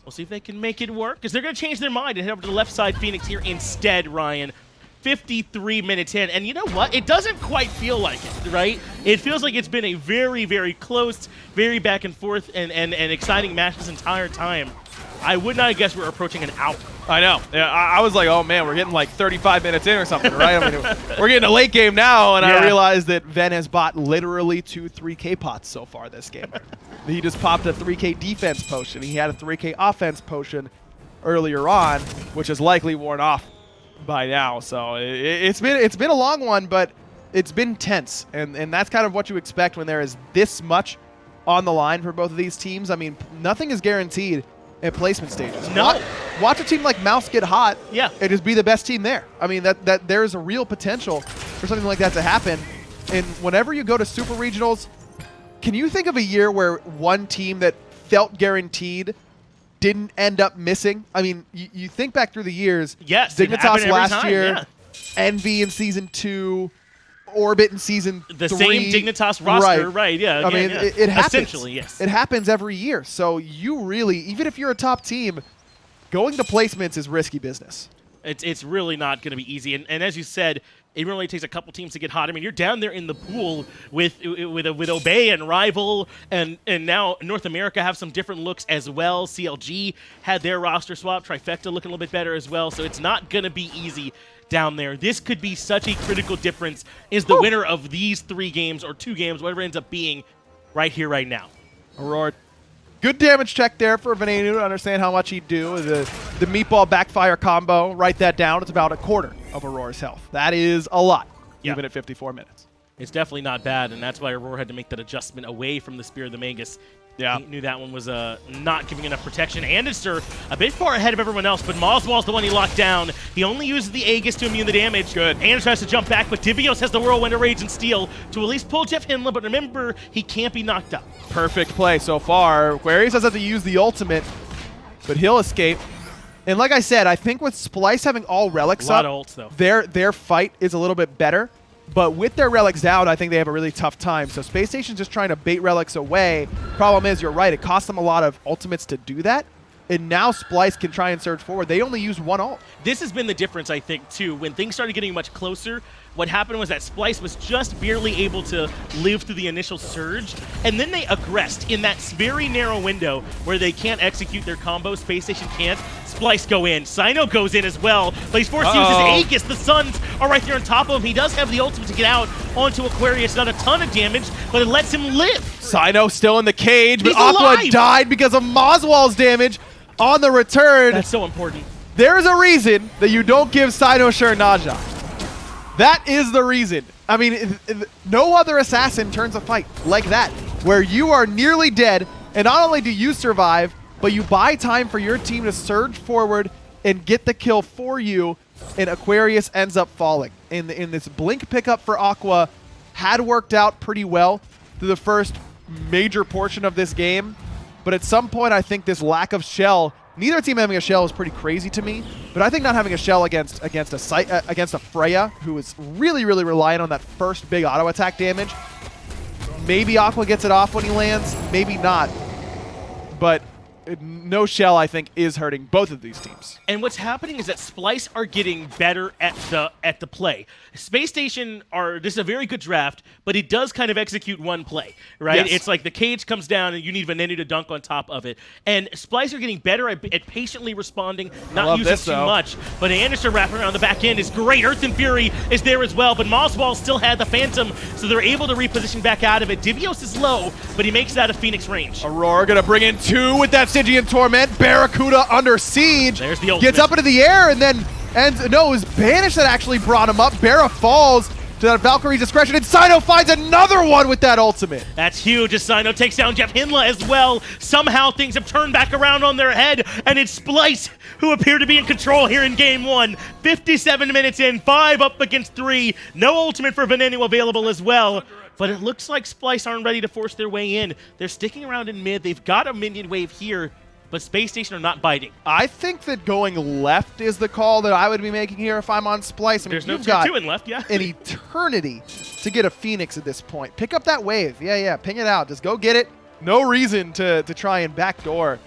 We'll see if they can make it work, because they're going to change their mind and head over to the left side Phoenix here instead, Ryan. 53 minutes in, and you know what? It doesn't quite feel like it, right? It feels like it's been a very, very close, very back and forth and exciting match this entire time. I would not have guessed we're approaching an hour. I know. Yeah, I was like, oh man, we're getting like 35 minutes in or something, right? I mean, we're getting a late game now, and I realized that Ven has bought literally 2 3k pots so far this game. He just popped a 3k defense potion. He had a 3k offense potion earlier on, which is likely worn off by now. So it's been a long one, but it's been tense, and that's kind of what you expect when there is this much on the line for both of these teams. I mean, nothing is guaranteed at placement stages. No. Watch a team like Mouse get hot, yeah, and just be the best team there. I mean, that there is a real potential for something like that to happen. And whenever you go to super regionals, can you think of a year where one team that felt guaranteed didn't end up missing? I mean, you think back through the years. Yes, Dignitas last year, yeah. Envy in Season 2, Orbit in Season 3. The same Dignitas roster, right, yeah. I mean, it happens. Essentially, yes. It happens every year. So you really, even if you're a top team, going to placements is risky business. It's really not going to be easy. And as you said, it really takes a couple teams to get hot. I mean, you're down there in the pool with Obey and Rival, and now North America have some different looks as well. CLG had their roster swap. Trifecta looking a little bit better as well. So it's not going to be easy down there. This could be such a critical difference. Is the winner of these 3 games or 2 games, whatever it ends up being, right here, right now. Aror, good damage check there for Venenu to understand how much he'd do. The meatball backfire combo, write that down. It's about a quarter of Auror's health. That is a lot, even at 54 minutes. It's definitely not bad, and that's why Aror had to make that adjustment away from the Spear of the Magus. Yeah. He knew that one was not giving enough protection. Andinster a bit far ahead of everyone else, but moswal's the one he locked down. He only uses the Aegis to immune the damage. Good. Andinster has to jump back, but Divios has the Whirlwind of Rage and Steel to at least pull JeffHindla, but remember, he can't be knocked up. Perfect play so far. Aquarius does have to use the ultimate, but he'll escape. And like I said, I think with Splyce having all relics up, a lot of ults, though. Their fight is a little bit better. But with their relics down, I think they have a really tough time. So Spacestation's just trying to bait relics away. Problem is, you're right, it costs them a lot of ultimates to do that. And now Splyce can try and surge forward. They only use 1 ult. This has been the difference, I think, too. When things started getting much closer, what happened was that Splyce was just barely able to live through the initial surge, and then they aggressed in that very narrow window where they can't execute their combo. Spacestation can't. Splyce go in. Cyno goes in as well, but he's forced to use his Aegis. The Suns are right there on top of him. He does have the ultimate to get out onto Aquarius. Not a ton of damage, but it lets him live. Cyno still in the cage, but He's Aqua alive. died because of moswal's damage on the return. That's so important. There's a reason that you don't give Cyno Naja. That is the reason. I mean, no other assassin turns a fight like that, where you are nearly dead, and not only do you survive, but you buy time for your team to surge forward and get the kill for you, and Aquarius ends up falling. In this blink pickup for Aqua had worked out pretty well through the first major portion of this game, but at some point I think this lack of shell, neither team having a shell is pretty crazy to me, but I think not having a shell against a Freya, who is really, really reliant on that first big auto attack damage. Maybe Aqua gets it off when he lands, maybe not. But no shell, I think, is hurting both of these teams. And what's happening is that Splyce are getting better at the play. Space Station this is a very good draft, but it does kind of execute one play, right? Yes. It's like the cage comes down and you need Venenu to dunk on top of it. And Splyce are getting better at patiently responding, not using too much. But Andinster wrapping around the back end is great. Earth and Fury is there as well, but moswal still had the Phantom, so they're able to reposition back out of it. Divios is low, but he makes it out of Phoenix range. Aurora gonna bring in 2 with that Stygian Torment. BaRRaCCuDDa under siege. There's the ultimate. Gets up into the air and then no, it was Banish that actually brought him up. Barra falls to that Valkyrie's discretion, and Cyno finds another one with that ultimate. That's huge as Cyno takes down JeffHindla as well. Somehow things have turned back around on their head, and it's Splyce who appear to be in control here in Game 1. 57 minutes in, 5 up against 3. No ultimate for Venenu available as well. But it looks like Splyce aren't ready to force their way in. They're sticking around in mid. They've got a minion wave here, but Space Station are not biting. I think that going left is the call that I would be making here if I'm on Splyce. I mean, There's no you've got 2 in left, yeah. an eternity to get a Phoenix at this point. Pick up that wave. Yeah, ping it out. Just go get it. No reason to try and backdoor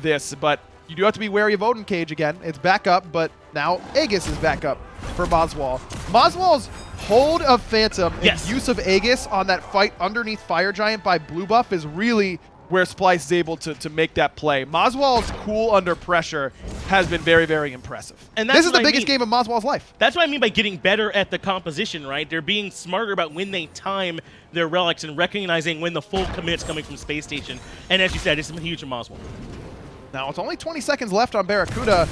this, but you do have to be wary of Odin Cage again. It's back up, but now Aegis is back up for moswal. Moswal's hold of Phantom and use of Aegis on that fight underneath Fire Giant by Blue Buff is really where Splyce is able to make that play. moswal's cool under pressure has been very, very impressive. And this is the biggest game of moswal's life. That's what I mean by getting better at the composition, right? They're being smarter about when they time their relics and recognizing when the full commit's coming from Space Station. And as you said, it's huge in moswal. Now it's only 20 seconds left on BaRRaCCuDDa.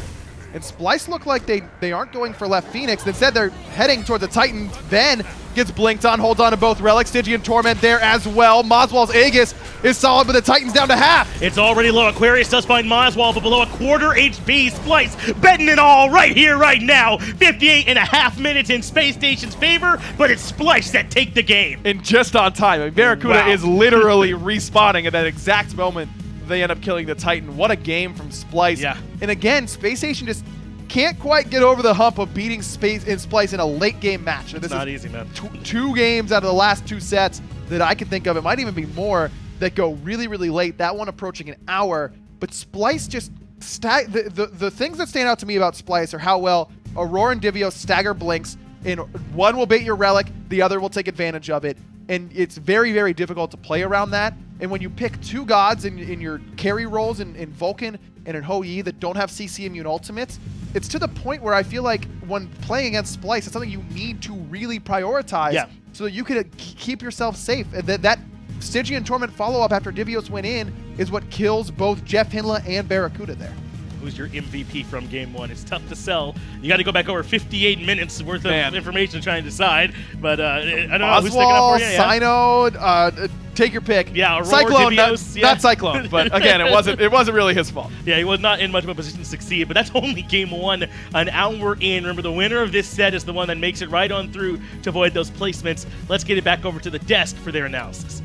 And Splyce look like they aren't going for left Phoenix. Instead, they're heading towards the Titan. Then gets blinked on, holds on to both Relics. Stygian Torment there as well. moswal's Aegis is solid, but the Titan's down to half. It's already low. Aquarius does find moswal, but below a quarter HP. Splyce betting it all right here, right now. 58.5 minutes in Space Station's favor, but it's Splyce that take the game. And just on time. I mean, BaRRaCCuDDa is literally respawning at that exact moment. They end up killing the Titan. What a game from Splyce. Yeah. And again, Space Station just can't quite get over the hump of beating Splyce in a late game match. It's not easy, man. Two games out of the last 2 sets that I can think of, it might even be more, that go really, really late. That one approaching an hour. But Splyce just the things that stand out to me about Splyce are how well Aror and Divios stagger blinks, and one will bait your relic, the other will take advantage of it. And it's very, very difficult to play around that. And when you pick 2 gods in your carry roles in Vulcan and in Hou Yi that don't have CC immune ultimates, it's to the point where I feel like when playing against Splyce, it's something you need to really prioritize so that you can keep yourself safe. And that Stygian Torment follow-up after Divios went in is what kills both JeffHindla and BaRRaCCuDDa there. Who's your MVP from game 1? It's tough to sell. You got to go back over 58 minutes worth of information to try and decide. But I don't know who's sticking up for you. Cyno, take your pick. Yeah, Aror, Cyclone, Divios, not Cyclone. But again, it wasn't really his fault. Yeah, he was not in much of a position to succeed. But that's only game 1, an hour in. Remember, the winner of this set is the one that makes it right on through to avoid those placements. Let's get it back over to the desk for their analysis.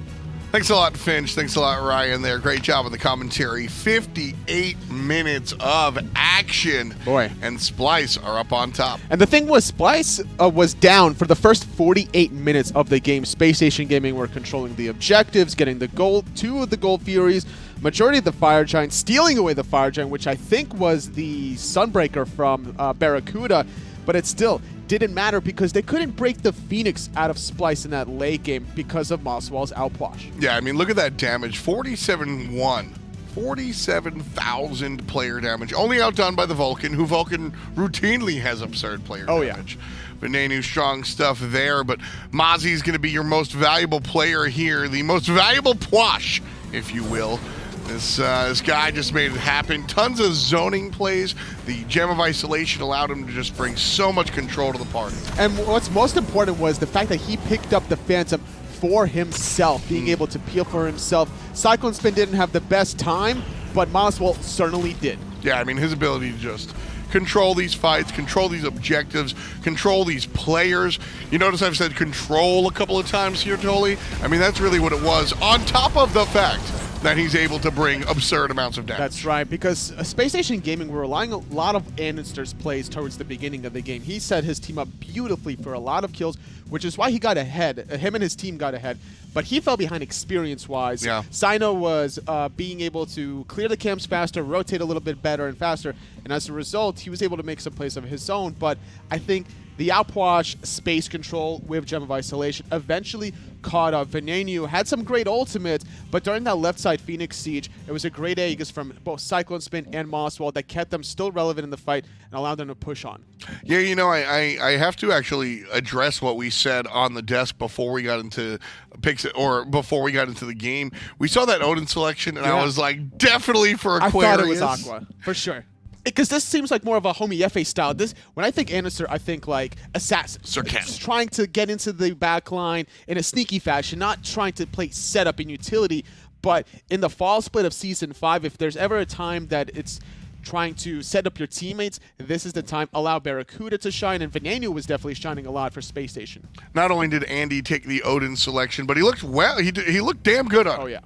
Thanks a lot, Finch. Thanks a lot, Ryan, there. Great job on the commentary. 58 minutes of action. Boy. And Splyce are up on top. And the thing was, Splyce was down for the first 48 minutes of the game. Space Station Gaming were controlling the objectives, getting the gold, 2 of the Gold Furies, majority of the Fire Giant, stealing away the Fire Giant, which I think was the Sunbreaker from BaRRaCCuDDa, but it still didn't matter because they couldn't break the Phoenix out of Splyce in that late game because of moswal's outwash. Yeah, I mean, look at that damage. 47-1. 47,000 player damage. Only outdone by the Vulcan, who Vulcan routinely has absurd player damage. Venenu, strong stuff there, but Mozzie's going to be your most valuable player here. The most valuable Puch, if you will. This guy just made it happen. Tons of zoning plays. The Gem of Isolation allowed him to just bring so much control to the party. And what's most important was the fact that he picked up the Phantom for himself, being able to peel for himself. CycloneSpin didn't have the best time, but moswal certainly did. Yeah, I mean, his ability to just control these fights, control these objectives, control these players. You notice I've said control a couple of times here, Tolly. I mean, that's really what it was, on top of the fact that he's able to bring absurd amounts of damage. That's right, because Space Station Gaming were relying a lot of andinster's plays towards the beginning of the game. He set his team up beautifully for a lot of kills, which is why he got ahead. Him and his team got ahead, but he fell behind experience-wise. Yeah. Cyno was being able to clear the camps faster, rotate a little bit better and faster, and as a result, he was able to make some plays of his own, but I think the outwash space control with Gem of Isolation eventually caught up. Venenu had some great ultimates, but during that left side Phoenix siege, it was a great Aegis from both CycloneSpin and moswal that kept them still relevant in the fight and allowed them to push on. Yeah, you know, I have to actually address what we said on the desk before we got into picks, or before we got into the game. We saw that Odin selection, and I was like, definitely for Aquarius. I thought it was Aqua, for sure. Because this seems like more of a Homie F.A. style. This, when I think andinster, I think like Assassin. Just trying to get into the back line in a sneaky fashion, not trying to play setup and utility. But in the fall split of Season 5, if there's ever a time that it's trying to set up your teammates, this is the time. Allow BaRRaCCuDDa to shine, and Venenu was definitely shining a lot for Space Station. Not only did Andy take the Odin selection, but he looked well. He looked damn good on it. Oh, yeah.